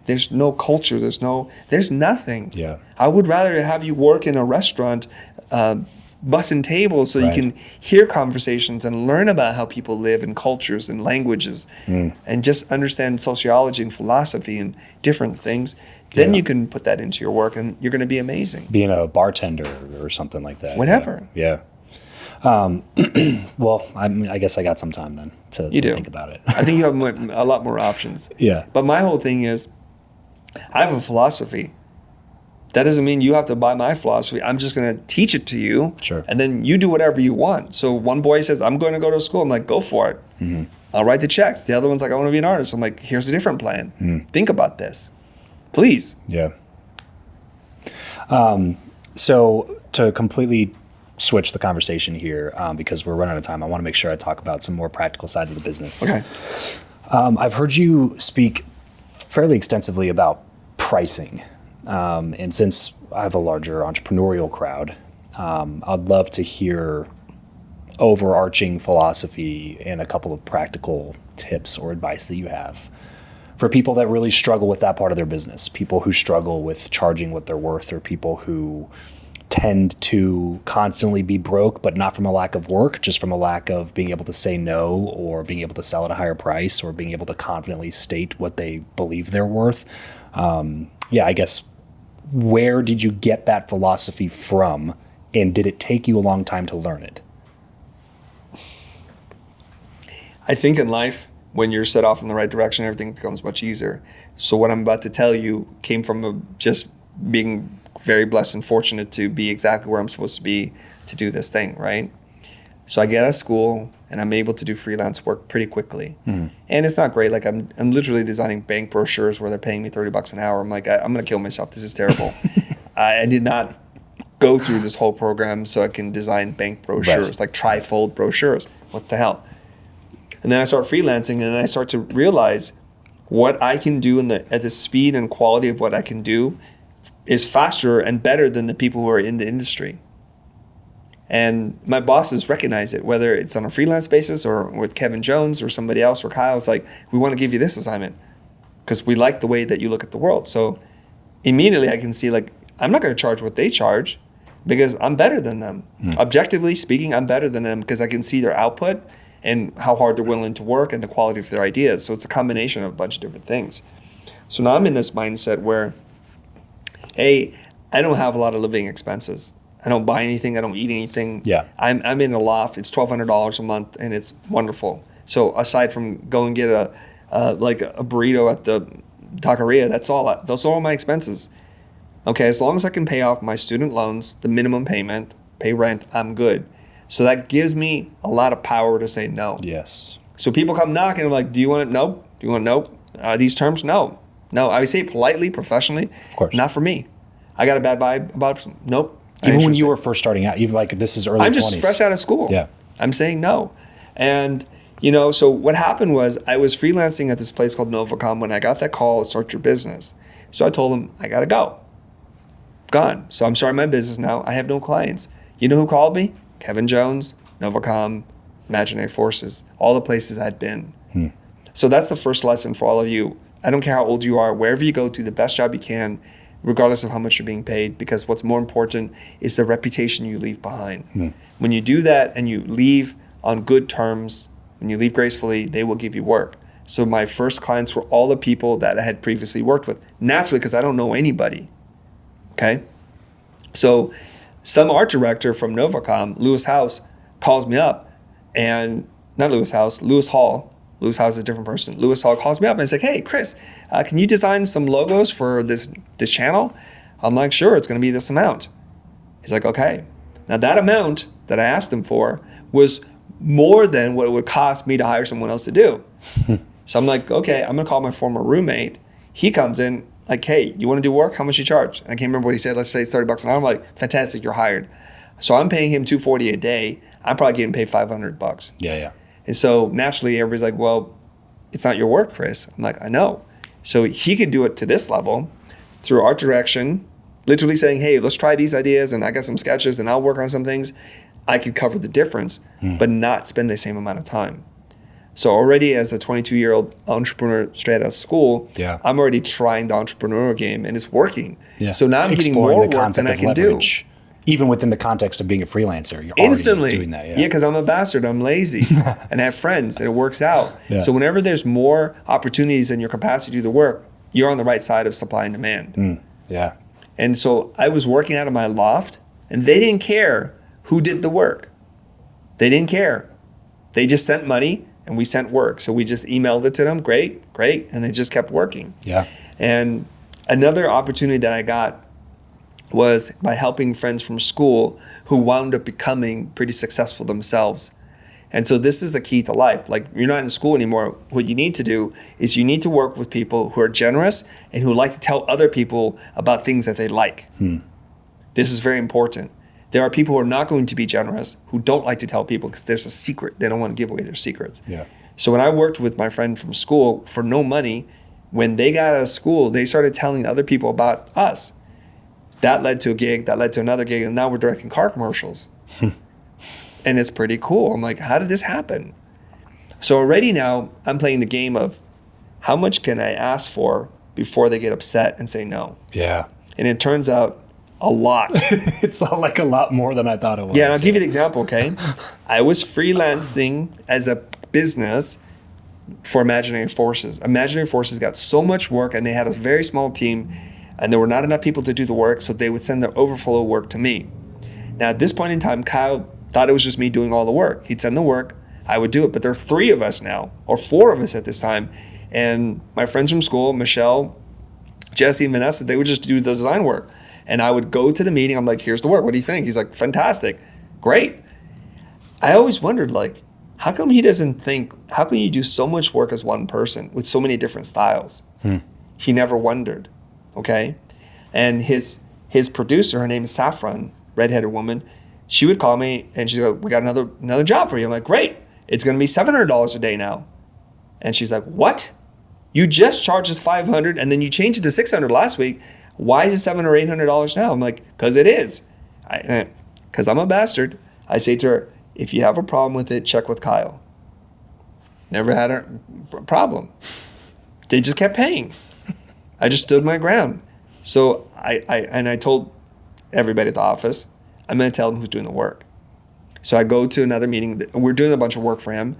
There's no culture. There's nothing. Yeah. I would rather have you work in a restaurant, bussing tables, so you can hear conversations and learn about how people live and cultures and languages, and just understand sociology and philosophy and different things. Then you can put that into your work, and you're going to be amazing. Being a bartender or something like that. Whatever. Yeah. Well, I guess I got some time then to think about it. I think you have a lot more options. Yeah. But my whole thing is, I have a philosophy. That doesn't mean you have to buy my philosophy. I'm just going to teach it to you. Sure. And then you do whatever you want. So one boy says, I'm going to go to school. I'm like, go for it. I'll write the checks. The other one's like, I want to be an artist. I'm like, here's a different plan. Think about this. Please. Yeah. So to completely switch the conversation here, because we're running out of time, I want to make sure I talk about some more practical sides of the business. Okay. I've heard you speak fairly extensively about pricing. And since I have a larger entrepreneurial crowd, I'd love to hear overarching philosophy and a couple of practical tips or advice that you have for people that really struggle with that part of their business, people who struggle with charging what they're worth, or people who tend to constantly be broke, but not from a lack of work, just from a lack of being able to say no, or being able to sell at a higher price, or being able to confidently state what they believe they're worth. I guess, where did you get that philosophy from, and did it take you a long time to learn it? I think in life, when you're set off in the right direction, everything becomes much easier. So what I'm about to tell you came from just being very blessed and fortunate to be exactly where I'm supposed to be to do this thing, right? So I get out of school and I'm able to do freelance work pretty quickly. And it's not great. Like I'm literally designing bank brochures where they're paying me $30 an hour. I'm like, I'm going to kill myself. This is terrible. I did not go through this whole program so I can design bank brochures, like trifold brochures. What the hell? And then I start freelancing, and then I start to realize what I can do at the speed and quality of what I can do is faster and better than the people who are in the industry. And my bosses recognize it, whether it's on a freelance basis or with Kevin Jones or somebody else or Kyle. It's like, we want to give you this assignment because we like the way that you look at the world. So immediately I can see, like, I'm not going to charge what they charge because I'm better than them. Objectively speaking, I'm better than them because I can see their output and how hard they're willing to work and the quality of their ideas. So it's a combination of a bunch of different things. So now I'm in this mindset where, hey, I don't have a lot of living expenses. I don't buy anything. I don't eat anything. Yeah. I'm in a loft. It's $1,200 a month, and it's wonderful. So aside from go and get a burrito at the taqueria, those are all my expenses. Okay, as long as I can pay off my student loans, the minimum payment, pay rent, I'm good. So that gives me a lot of power to say no. Yes. So people come knocking, I'm like, do you want it? Nope. Do you want nope? These terms? No. No, I would say politely, professionally. Of course. Not for me. I got a bad vibe about it. Nope. Even when you were first starting out, even like this is early 20s. I'm just fresh out of school. Yeah. I'm saying no. And So what happened was I was freelancing at this place called Novacom when I got that call, start your business. So I told them, I got to go. Gone. So I'm starting my business now. I have no clients. You know who called me? Kevin Jones, Novacom, Imaginary Forces, all the places I'd been. So that's the first lesson for all of you. I don't care how old you are, wherever you go, do the best job you can, regardless of how much you're being paid, because what's more important is the reputation you leave behind. When you do that and you leave on good terms, when you leave gracefully, they will give you work. So my first clients were all the people that I had previously worked with, naturally, because I don't know anybody. Okay? So some art director from Novacom, Lewis House, calls me up, and not Lewis House, Lewis Hall. Lewis House is a different person. Lewis Hall calls me up and he's like, hey, Chris, can you design some logos for this channel? I'm like, sure, it's going to be this amount. He's like, okay. Now that amount that I asked him for was more than what it would cost me to hire someone else to do. So I'm like, okay, I'm going to call my former roommate. He comes in like, hey, you want to do work? How much you charge? I can't remember what he said. Let's say it's $30 an hour. I'm like, fantastic, you're hired. So I'm paying him $240 a day. I'm probably getting paid $500. Yeah. And so naturally, everybody's like, well, it's not your work, Chris. I'm like, I know. So he could do it to this level through art direction, literally saying, hey, let's try these ideas, and I got some sketches, and I'll work on some things. I could cover the difference, but not spend the same amount of time. So already as a 22-year-old entrepreneur straight out of school, I'm already trying the entrepreneurial game, and it's working. Yeah. So now I'm getting more work than I can do. Even within the context of being a freelancer, you're instantly already doing that. Yeah, because I'm a bastard. I'm lazy and I have friends and it works out. So whenever there's more opportunities in your capacity to do the work, you're on the right side of supply and demand. Yeah. And so I was working out of my loft and they didn't care who did the work. They didn't care. They just sent money and we sent work. So we just emailed it to them. Great. And they just kept working. Yeah. And another opportunity that I got was by helping friends from school who wound up becoming pretty successful themselves. And so this is the key to life. Like, you're not in school anymore. What you need to do is you need to work with people who are generous and who like to tell other people about things that they like. This is very important. There are people who are not going to be generous, who don't like to tell people because there's a secret. They don't want to give away their secrets. Yeah. So when I worked with my friend from school for no money, when they got out of school, they started telling other people about us. That led to a gig, that led to another gig, and now we're directing car commercials. And it's pretty cool. I'm like, how did this happen? So already now I'm playing the game of how much can I ask for before they get upset and say no? Yeah. And it turns out a lot. It's like a lot more than I thought it was. Yeah, and I'll give you the example, okay? I was freelancing as a business for Imaginary Forces. Imaginary Forces got so much work and they had a very small team and there were not enough people to do the work, so they would send their overflow work to me. Now, at this point in time, Kyle thought it was just me doing all the work. He'd send the work, I would do it, but there are 3 of us now, or 4 of us at this time, and my friends from school, Michelle, Jesse, and Vanessa, they would just do the design work. And I would go to the meeting, I'm like, here's the work, what do you think? He's like, fantastic, great. I always wondered, like, how come he doesn't think, how can you do so much work as one person with so many different styles? He never wondered. Okay, and his producer, her name is Saffron, redheaded woman. She would call me and she's like, "We got another job for you." I'm like, "Great! It's going to be $700 a day now." And she's like, "What? You just charged us $500 and then you changed it to $600 last week. Why is it $700 or $800 now?" I'm like, "Because it is. Because I'm a bastard." I say to her, "If you have a problem with it, check with Kyle." Never had a problem. They just kept paying. I just stood my ground. So I told everybody at the office, I'm going to tell him who's doing the work. So I go to another meeting. We're doing a bunch of work for him.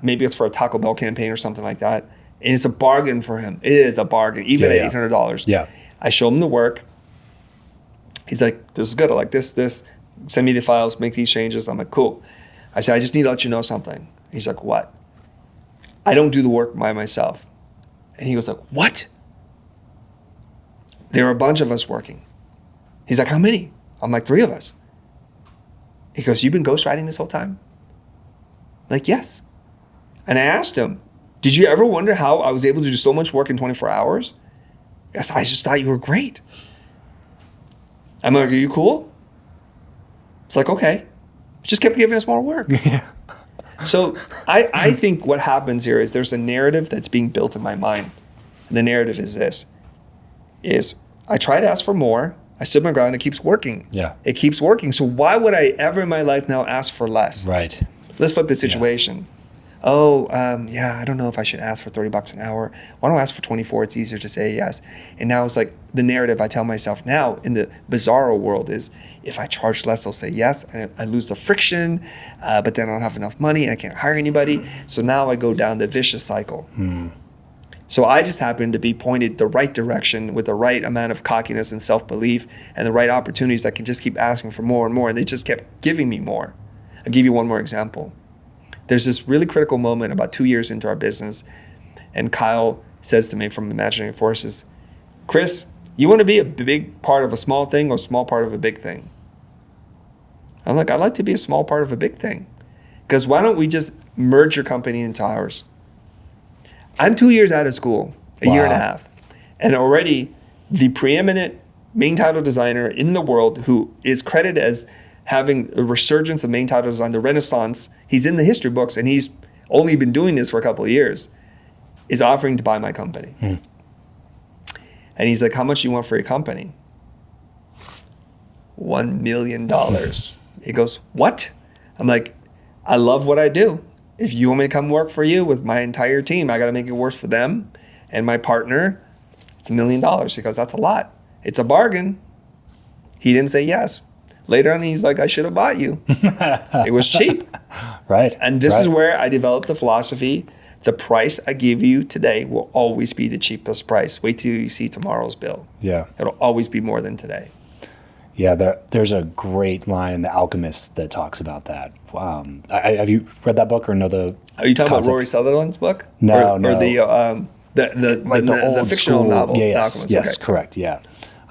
Maybe it's for a Taco Bell campaign or something like that. And it's a bargain for him. It is a bargain, even at $800. Yeah. I show him the work. He's like, "This is good. I like this. Send me the files, make these changes." I'm like, "Cool." I said, "I just need to let you know something." He's like, "What?" "I don't do the work by myself." And he goes like, "What?" "There are a bunch of us working." He's like, "How many?" I'm like, 3 of us. He goes, "You've been ghostwriting this whole time?" I'm like, "Yes." And I asked him, "Did you ever wonder how I was able to do so much work in 24 hours? Yes, I just thought you were great. I'm like, "Are you cool?" It's like, "Okay." Just kept giving us more work. So I think what happens here is there's a narrative that's being built in my mind. And the narrative is this, is I try to ask for more, I stood my ground, it keeps working. Yeah. It keeps working. So why would I ever in my life now ask for less? Right. Let's flip the situation. Yes. I don't know if I should ask for $30 an hour. Why don't I ask for 24? It's easier to say yes. And now it's like the narrative I tell myself now in the bizarro world is if I charge less, they'll say yes. And I lose the friction, but then I don't have enough money and I can't hire anybody. So now I go down the vicious cycle. So I just happen to be pointed the right direction with the right amount of cockiness and self-belief and the right opportunities that can just keep asking for more and more. And they just kept giving me more. I'll give you one more example. There's this really critical moment about 2 years into our business, and Kyle says to me from Imaginary Forces, Chris, you want to be a big part of a small thing or a small part of a big thing? I'm like, I'd like to be a small part of a big thing. Because why don't we just merge your company into ours? I'm 2 years out of school, a year and a half, and already the preeminent main title designer in the world who is credited as having a resurgence of main title design, the Renaissance, he's in the history books and he's only been doing this for a couple of years, is offering to buy my company. And he's like, how much do you want for your company? $1 million. He goes, what? I'm like, I love what I do. If you want me to come work for you with my entire team, I got to make it worse for them and my partner. It's $1 million. He goes, that's a lot. It's a bargain. He didn't say yes. Later on, he's like, I should have bought you. It was cheap. Right. And this is where I developed the philosophy. The price I give you today will always be the cheapest price. Wait till you see tomorrow's bill. Yeah. It'll always be more than today. Yeah, there's a great line in The Alchemist that talks about that. Have you read that book or know the Are you talking concept? about Rory Sutherland's book? No, or no. Or the fictional novel? Yes, The Alchemist. Okay. Correct, yeah.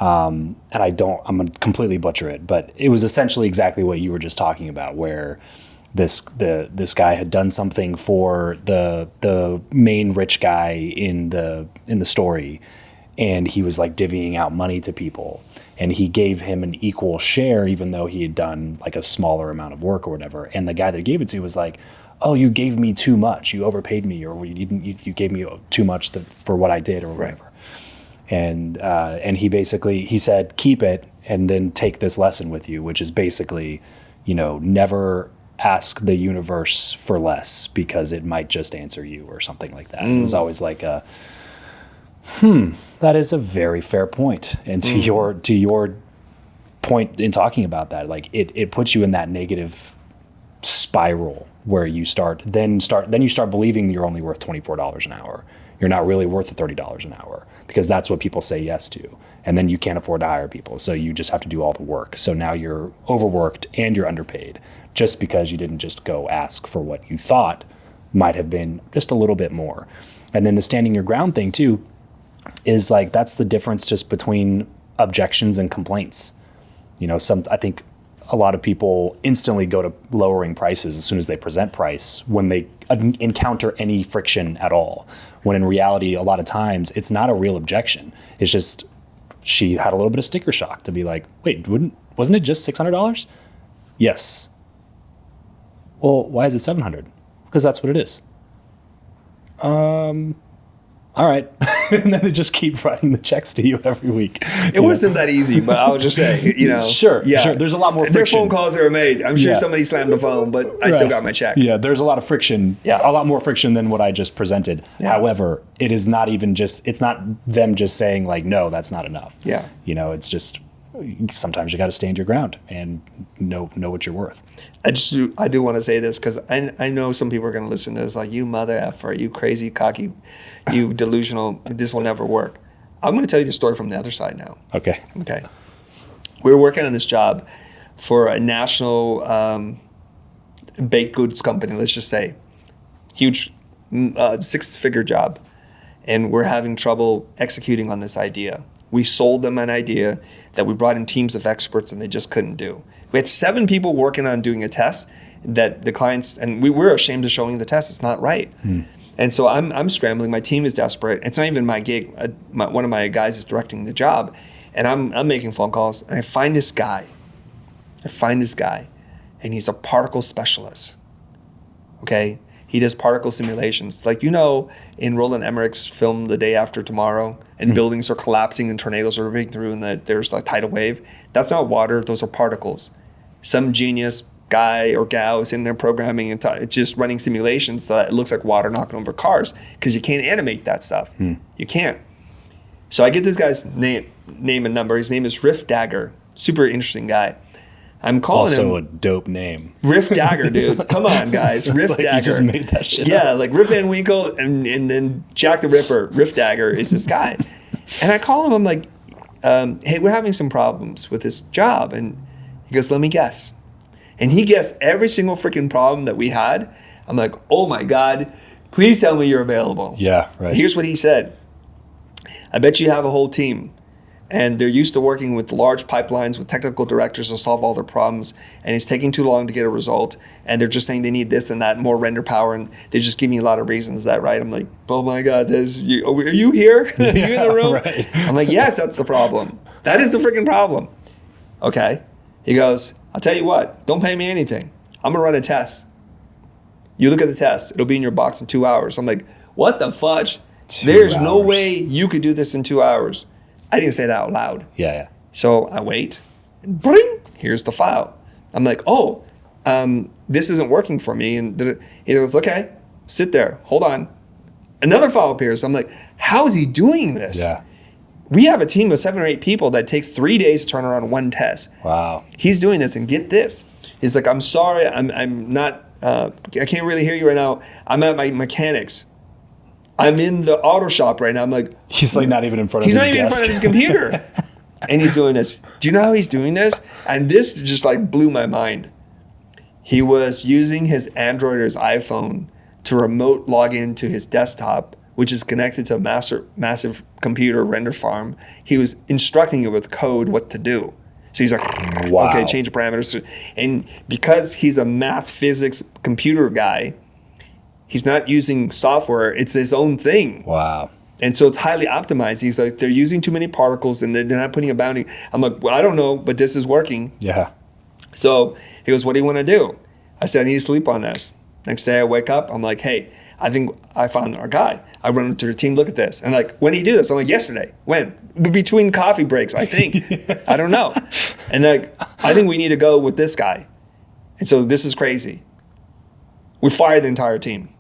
And I'm going to completely butcher it, but it was essentially exactly what you were just talking about, where this guy had done something for the main rich guy in the story, and he was like divvying out money to people, and he gave him an equal share, even though he had done like a smaller amount of work or whatever. And the guy that gave it to was like, oh, you gave me too much, you overpaid me, or you gave me too much for what I did or whatever. And he said, keep it and then take this lesson with you, which is basically, never ask the universe for less because it might just answer you or something like that. It was always like that is a very fair point. And to your point in talking about that, like it puts you in that negative spiral where you start believing you're only worth $24 an hour. You're not really worth the $30 an hour because that's what people say yes to. And then you can't afford to hire people. So you just have to do all the work. So now you're overworked and you're underpaid just because you didn't just go ask for what you thought might have been just a little bit more. And then the standing your ground thing too is like, that's the difference just between objections and complaints. I think a lot of people instantly go to lowering prices as soon as they present price when they encounter any friction at all. When in reality, a lot of times it's not a real objection. It's just she had a little bit of sticker shock to be like, wait, wasn't it just $600? Yes. Well, why is it $700? Because that's what it is. All right. And then they just keep writing the checks to you every week. It wasn't that easy, but I would just say, Sure. There's a lot more friction. There are phone calls that were made. I'm sure somebody slammed the phone, but I still got my check. Yeah, there's a lot of friction. Yeah. A lot more friction than what I just presented. Yeah. However, it is not even it's not them just saying like, no, that's not enough. Yeah. It's just, sometimes you got to stand your ground and know what you're worth. I do want to say this because I know some people are going to listen to this like, you mother effer, you crazy, cocky, you delusional, this will never work. I'm going to tell you the story from the other side now. Okay. We were working on this job for a national baked goods company, let's just say. Huge 6-figure job. And we're having trouble executing on this idea. We sold them an idea that we brought in teams of experts and they just couldn't do. We had 7 people working on doing a test that the clients, and we were ashamed of showing the test. It's not right. And so I'm scrambling. My team is desperate. It's not even my gig. One of my guys is directing the job, and I'm making phone calls. And I find this guy, and he's a particle specialist. Okay, he does particle simulations. Like, in Roland Emmerich's film The Day After Tomorrow, and buildings are collapsing and tornadoes are ripping through and there's like tidal wave. That's not water, those are particles. Some genius guy or gal is in there programming and just running simulations so that it looks like water knocking over cars, because you can't animate that stuff. You can't. So I get this guy's name and number. His name is Riff Dagger. Super interesting guy. I'm calling him. Also a dope name. Riff Dagger, dude. Come on, guys. Riff like Dagger. You just made that shit Yeah, up. like Rip Van Winkle and then Jack the Ripper. Riff Dagger is this guy. And I call him. I'm like, hey, we're having some problems with this job. And he goes, let me guess. And he guessed every single freaking problem that we had. I'm like, oh my God, please tell me you're available. Yeah, right. Here's what he said. I bet you have a whole team. And they're used to working with large pipelines with technical directors to solve all their problems. And it's taking too long to get a result. And they're just saying they need this and that, more render power. And they're just giving you a lot of reasons. Is that right? I'm like, oh my God, are you here? Are you in the room? Right. I'm like, yes, that's the problem. That is the freaking problem. Okay. He goes, I'll tell you what, don't pay me anything. I'm going to run a test. You look at the test. It'll be in your box in 2 hours. I'm like, what the fudge? There's no way you could do this in 2 hours. I didn't say that out loud. Yeah. So I wait, and bring, here's the file. I'm like, oh, this isn't working for me. And he goes, okay, sit there, hold on. Another file appears. I'm like, how is he doing this? Yeah. We have a team of 7 or 8 people that takes 3 days to turn around one test. Wow. He's doing this, and get this. He's like, I'm sorry, I'm not, I can't really hear you right now. I'm at my mechanics. I'm in the auto shop right now. I'm like, he's like not even in front of his desk. He's not even in front of his computer. And he's doing this. Do you know how he's doing this? And this just like blew my mind. He was using his Android or his iPhone to remote log into his desktop, which is connected to a massive computer render farm. He was instructing it with code what to do. So he's like, wow. Okay, change the parameters. And because he's a math, physics, computer guy, he's not using software. It's his own thing. Wow. And so it's highly optimized. He's like, they're using too many particles and they're not putting a bounding. I'm like, well, I don't know, but this is working. Yeah. So he goes, what do you want to do? I said, I need to sleep on this. Next day I wake up. I'm like, hey, I think I found our guy. I run into the team, look at this. And like, when did he do this? I'm like, yesterday. When? Between coffee breaks, I think. I don't know. And like, I think we need to go with this guy. And so this is crazy. We fired the entire team.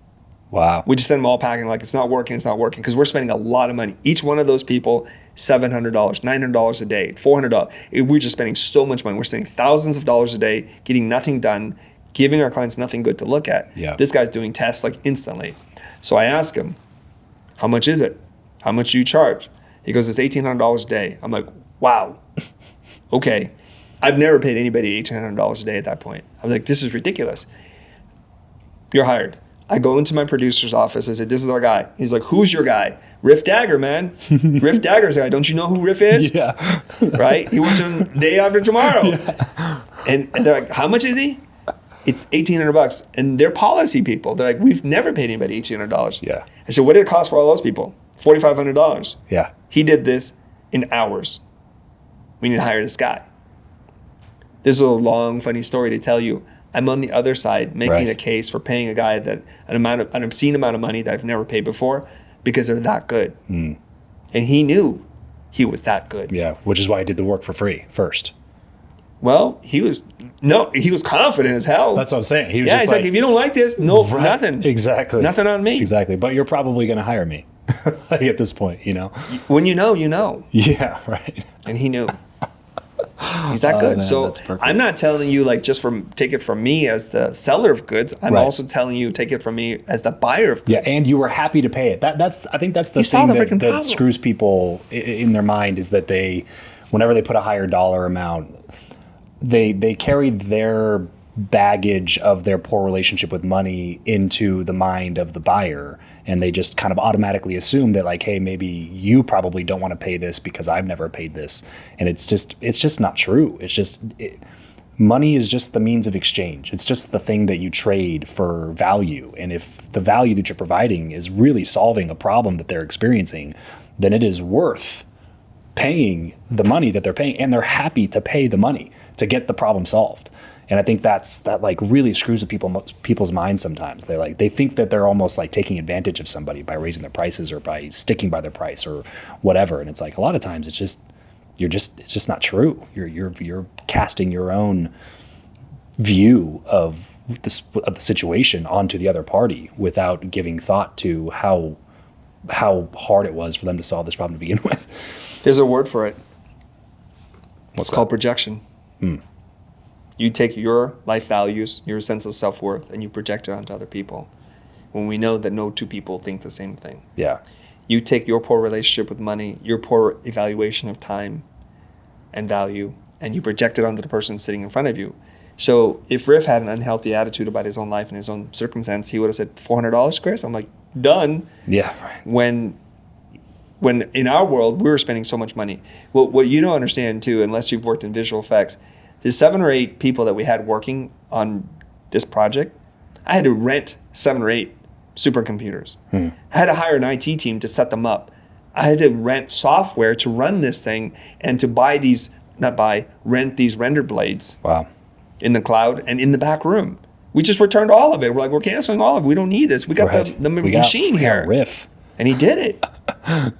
Wow. We just send them all packing like it's not working, because we're spending a lot of money. Each one of those people, $700, $900 a day, $400. We're just spending so much money. We're spending thousands of dollars a day, getting nothing done, giving our clients nothing good to look at. Yeah. This guy's doing tests like instantly. So I ask him, how much is it? How much do you charge? He goes, it's $1,800 a day. I'm like, wow. Okay. I've never paid anybody $1,800 a day at that point. I was like, this is ridiculous. You're hired. I go into my producer's office. I said, this is our guy. He's like, who's your guy? Riff Dagger, man. Riff Dagger's guy. Don't you know who Riff is? Yeah. Right? He works on Day After Tomorrow. Yeah. And they're like, how much is he? It's $1,800. And they're policy people. They're like, we've never paid anybody $1,800. Yeah. I said, what did it cost for all those people? $4,500. Yeah. He did this in hours. We need to hire this guy. This is a long, funny story to tell you. I'm on the other side making a case for paying a guy that an obscene amount of money that I've never paid before because they're that good. And he knew he was that good. Yeah, which is why I did the work for free first. Well, he was confident as hell. That's what I'm saying. He was he's like, if you don't like this, nothing. Exactly. Nothing on me. Exactly. But you're probably going to hire me at this point, you know? When you know, you know. Yeah, right. And he knew. He's that good. Man, so I'm not telling you like take it from me as the seller of goods. I'm also telling you take it from me as the buyer of goods. Yeah, and you were happy to pay it. I think that's the thing that screws people in their mind is that whenever they put a higher dollar amount, they carry their baggage of their poor relationship with money into the mind of the buyer, and they just kind of automatically assume that like, hey, maybe you probably don't want to pay this because I've never paid this, and it's just not true. It's just money is just the means of exchange. It's just the thing that you trade for value, and if the value that you're providing is really solving a problem that they're experiencing, then it is worth paying the money that they're paying, and they're happy to pay the money to get the problem solved. And I think that like really screws with people's minds sometimes. They think that they're almost like taking advantage of somebody by raising their prices or by sticking by their price or whatever. And it's like a lot of times it's just not true. You're casting your own view of the situation onto the other party without giving thought to how hard it was for them to solve this problem to begin with. There's a word for it. It's called projection. You take your life values, your sense of self-worth, and you project it onto other people when we know that no two people think the same thing. Yeah. You take your poor relationship with money, your poor evaluation of time and value, and you project it onto the person sitting in front of you. So if Riff had an unhealthy attitude about his own life and his own circumstance, he would have said, $400, Chris? I'm like, done. Yeah, right. When in our world, we were spending so much money. Well, what you don't understand, too, unless you've worked in visual effects, the 7 or 8 people that we had working on this project, I had to rent 7 or 8 supercomputers. I had to hire an IT team to set them up. I had to rent software to run this thing and to rent these render blades. Wow. In the cloud and in the back room. We just returned all of it. We're like, we're canceling all of it. We don't need this. We got the machine here. Riff. And he did it.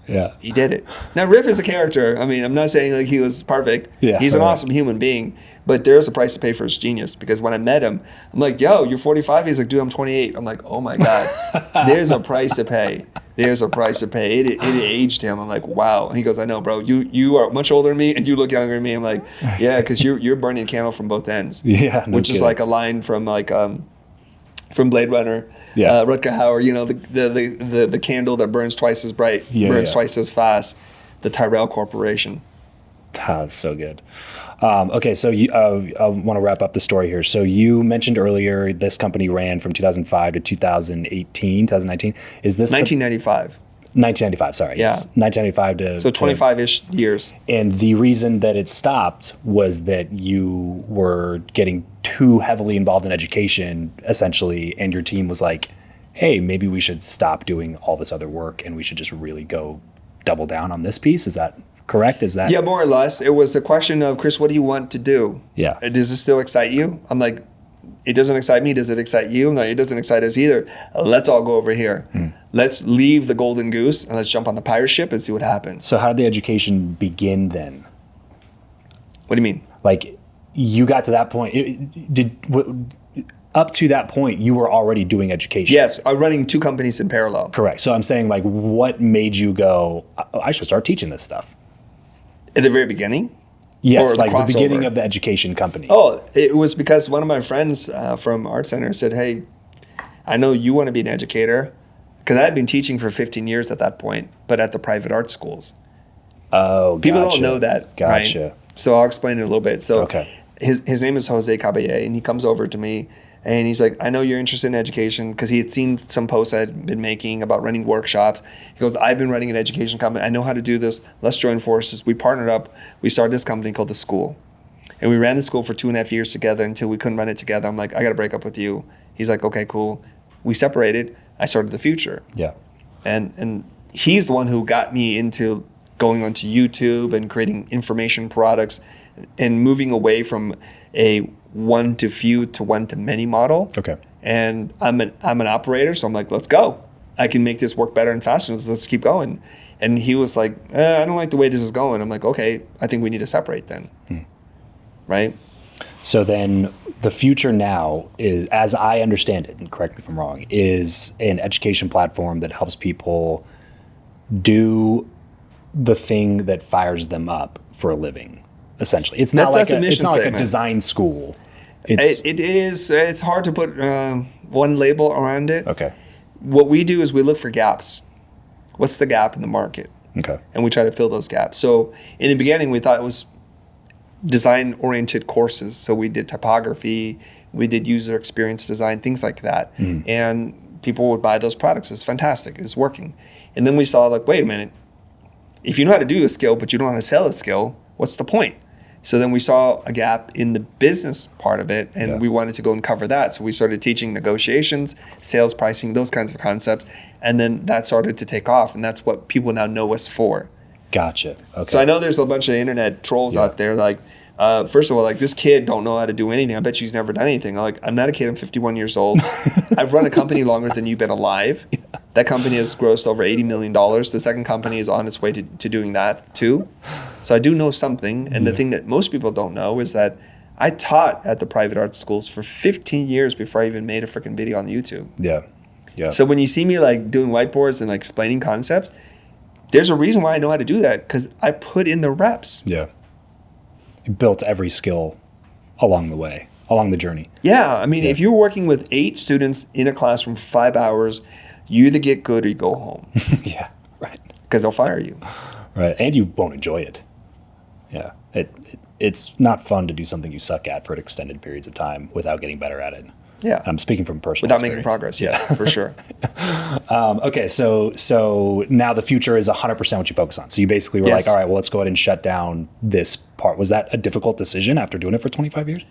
Yeah. He did it. Now, Riff is a character. I mean, I'm not saying like he was perfect. Yeah, He's an awesome human being. But there's a price to pay for his genius. Because when I met him, I'm like, yo, you're 45? He's like, dude, I'm 28. I'm like, oh my God. There's a price to pay. There's a price to pay. It aged him. I'm like, wow. And he goes, I know, bro. You are much older than me and you look younger than me. I'm like, yeah, because you're burning a candle from both ends. Yeah. Which is like a line from from Blade Runner. Yeah. Rutger Hauer, the candle that burns twice as bright, burns twice as fast. The Tyrell Corporation. That's so good. Okay, so I want to wrap up the story here. So you mentioned earlier this company ran from 2005 to 2019. Is this 1995? 1995, sorry. Yeah. Yes. 1995 to... So 25-ish years. And the reason that it stopped was that you were getting too heavily involved in education, essentially, and your team was like, hey, maybe we should stop doing all this other work and we should just really go double down on this piece. Is that correct? Yeah, more or less. It was a question of, Chris, what do you want to do? Yeah. Does this still excite you? I'm like, it doesn't excite me. Does it excite you? No, it doesn't excite us either. Let's all go over here. Let's leave the golden goose and let's jump on the pirate ship and see what happens. So how did the education begin then? What do you mean? Like, you got to that point. Up to that point, you were already doing education. Yes, I'm running 2 companies in parallel. Correct. So I'm saying, like, what made you go, I should start teaching this stuff? At the very beginning? Yes, or like the beginning of the education company. Oh, it was because one of my friends from Art Center said, hey, I know you want to be an educator. Because I had been teaching for 15 years at that point, but at the private art schools. Oh, gotcha. People don't know that, Gotcha. right? So I'll explain it a little bit. So okay. his name is Jose Caballé, and he comes over to me, and he's like, I know you're interested in education, because he had seen some posts I'd been making about running workshops. He goes, I've been running an education company. I know how to do this. Let's join forces. We partnered up. We started this company called The School. And we ran the school for 2.5 years together until we couldn't run it together. I'm like, I got to break up with you. He's like, okay, cool. We separated. I started The Futur. Yeah. And he's the one who got me into going onto YouTube and creating information products and moving away from a one to few to one to many model. Okay. And I'm an operator, so I'm like, let's go. I can make this work better and faster. Let's keep going. And he was like, I don't like the way this is going. I'm like, okay, I think we need to separate then. Right? So then the Futur now is, as I understand it, and correct me if I'm wrong, is an education platform that helps people do the thing that fires them up for a living, essentially. It's not like a design school. It is. It's hard to put one label around it. Okay. What we do is we look for gaps. What's the gap in the market? Okay. And we try to fill those gaps. So in the beginning, we thought it was design-oriented courses. So we did typography, we did user experience design, things like that. And people would buy those products. It's fantastic. It's working. And then we saw, like, wait a minute. If you know how to do a skill, but you don't know how to sell a skill, what's the point? So then we saw a gap in the business part of it, and we wanted to go and cover that. So we started teaching negotiations, sales pricing, those kinds of concepts. And then that started to take off, and that's what people now know us for. Gotcha. Okay. So I know there's a bunch of internet trolls out there like, First of all, like, this kid don't know how to do anything. I bet she's never done anything. I'm like, I'm not a kid. I'm 51 years old. I've run a company longer than you've been alive. Yeah. That company has grossed over $80 million. The second company is on its way to doing that too. So I do know something. And the thing that most people don't know is that I taught at the private art schools for 15 years before I even made a freaking video on YouTube. Yeah. Yeah. So when you see me like doing whiteboards and like explaining concepts, there's a reason why I know how to do that, because I put in the reps. Yeah. You built every skill along the way, along the journey. Yeah. I mean, if you're working with 8 students in a classroom for 5 hours, you either get good or you go home. Yeah. Right. Because they'll fire you. Right. And you won't enjoy it. Yeah. It's not fun to do something you suck at for extended periods of time without getting better at it. Yeah. I'm speaking from personal Without experience. making progress, yes, for sure. Okay, so now the future is 100% what you focus on. So you basically were Yes. like, all right, well, let's go ahead and shut down this part. Was that a difficult decision after doing it for 25 years?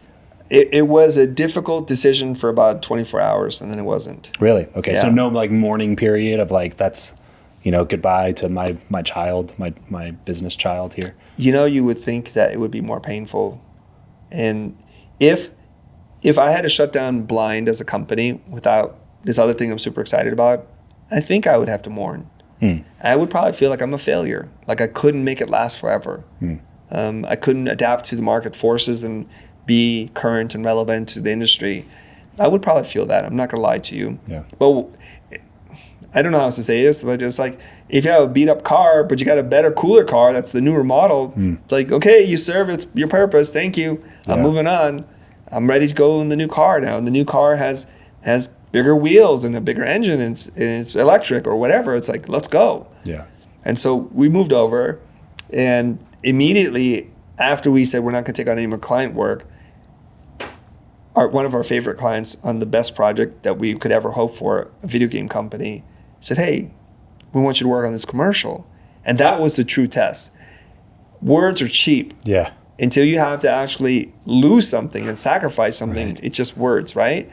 It was a difficult decision for about 24 hours, and then it wasn't. Really? Okay, so Yeah. no like mourning period of like, that's, goodbye to my child, my business child here. You would think that it would be more painful. And if I had to shut down Blind as a company without this other thing I'm super excited about, I think I would have to mourn. I would probably feel like I'm a failure, like I couldn't make it last forever. I couldn't adapt to the market forces and be current and relevant to the industry. I would probably feel that. I'm not going to lie to you. Yeah. But I don't know how else to say this, but it's like, if you have a beat up car, but you got a better, cooler car, that's the newer model, like, okay, you serve it's your purpose. Thank you. I'm moving on. I'm ready to go in the new car now. And the new car has bigger wheels and a bigger engine, and it's electric or whatever. It's like, let's go. Yeah. And so we moved over, and immediately after we said we're not going to take on any more client work, one of our favorite clients on the best project that we could ever hope for, a video game company, said, hey, we want you to work on this commercial. And that was the true test. Words are cheap. Yeah. Until you have to actually lose something and sacrifice something, Right. It's just words, right?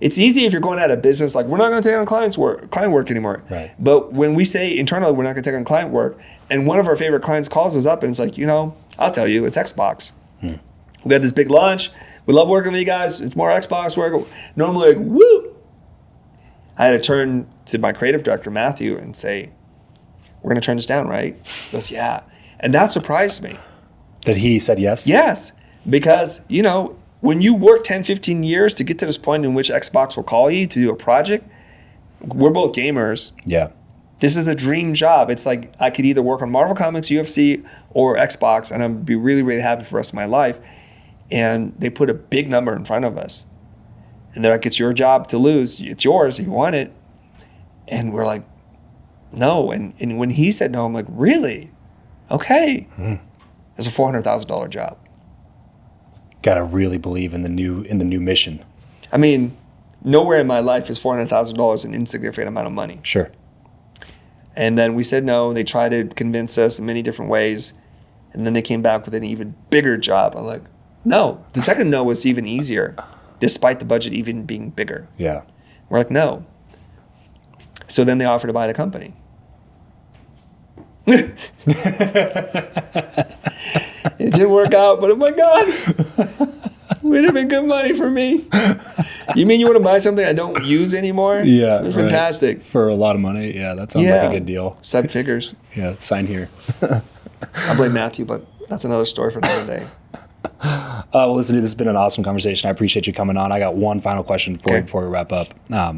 It's easy if you're going out of business, like, we're not going to take on client work anymore. Right. But when we say internally we're not going to take on client work, and one of our favorite clients calls us up and it's like, I'll tell you, it's Xbox. We got this big launch. We love working with you guys. It's more Xbox work. Normally, like, woo! I had to turn to my creative director, Matthew, and say, we're going to turn this down, right? He goes, yeah. And that surprised me. That he said yes? Yes. Because, when you work 10, 15 years to get to this point in which Xbox will call you to do a project, we're both gamers. Yeah. This is a dream job. It's like I could either work on Marvel Comics, UFC, or Xbox, and I'd be really, really happy for the rest of my life. And they put a big number in front of us. And they're like, it's your job to lose. It's yours if you want it. And we're like, no. And when he said no, I'm like, really? Okay. It's a $400,000 job. Gotta really believe in the new mission. I mean, nowhere in my life is $400,000 an insignificant amount of money. Sure. And then we said no. They tried to convince us in many different ways. And then they came back with an even bigger job. I'm like, no. The second no was even easier, despite the budget even being bigger. Yeah. We're like, no. So then they offered to buy the company. It didn't work out, but oh my God, it would have been good money for me. You mean you want to buy something I don't use anymore? Yeah. It's right. fantastic. For a lot of money. Yeah, that sounds like a good deal. 7 figures. Yeah, sign here. I blame Matthew, but that's another story for another day. Well, listen, this has been an awesome conversation. I appreciate you coming on. I got one final question before we wrap up.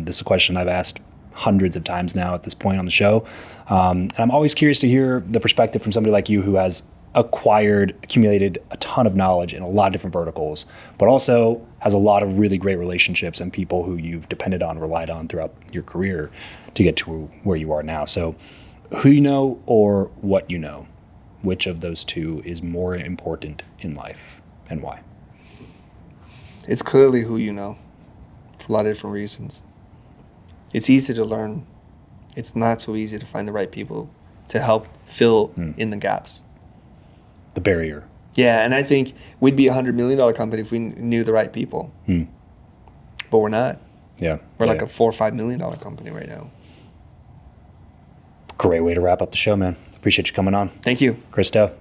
This is a question I've asked hundreds of times now at this point on the show. And I'm always curious to hear the perspective from somebody like you who has accumulated a ton of knowledge in a lot of different verticals, but also has a lot of really great relationships and people who you've depended on, relied on throughout your career to get to where you are now. So who you know or what you know, which of those two is more important in life and why? It's clearly who you know for a lot of different reasons. It's easy to learn. It's not so easy to find the right people to help fill in the gaps. The barrier. Yeah, and I think we'd be a $100 million company if we knew the right people. But we're not. Yeah. We're like a $4 or $5 million company right now. Great way to wrap up the show, man. Appreciate you coming on. Thank you. Christo.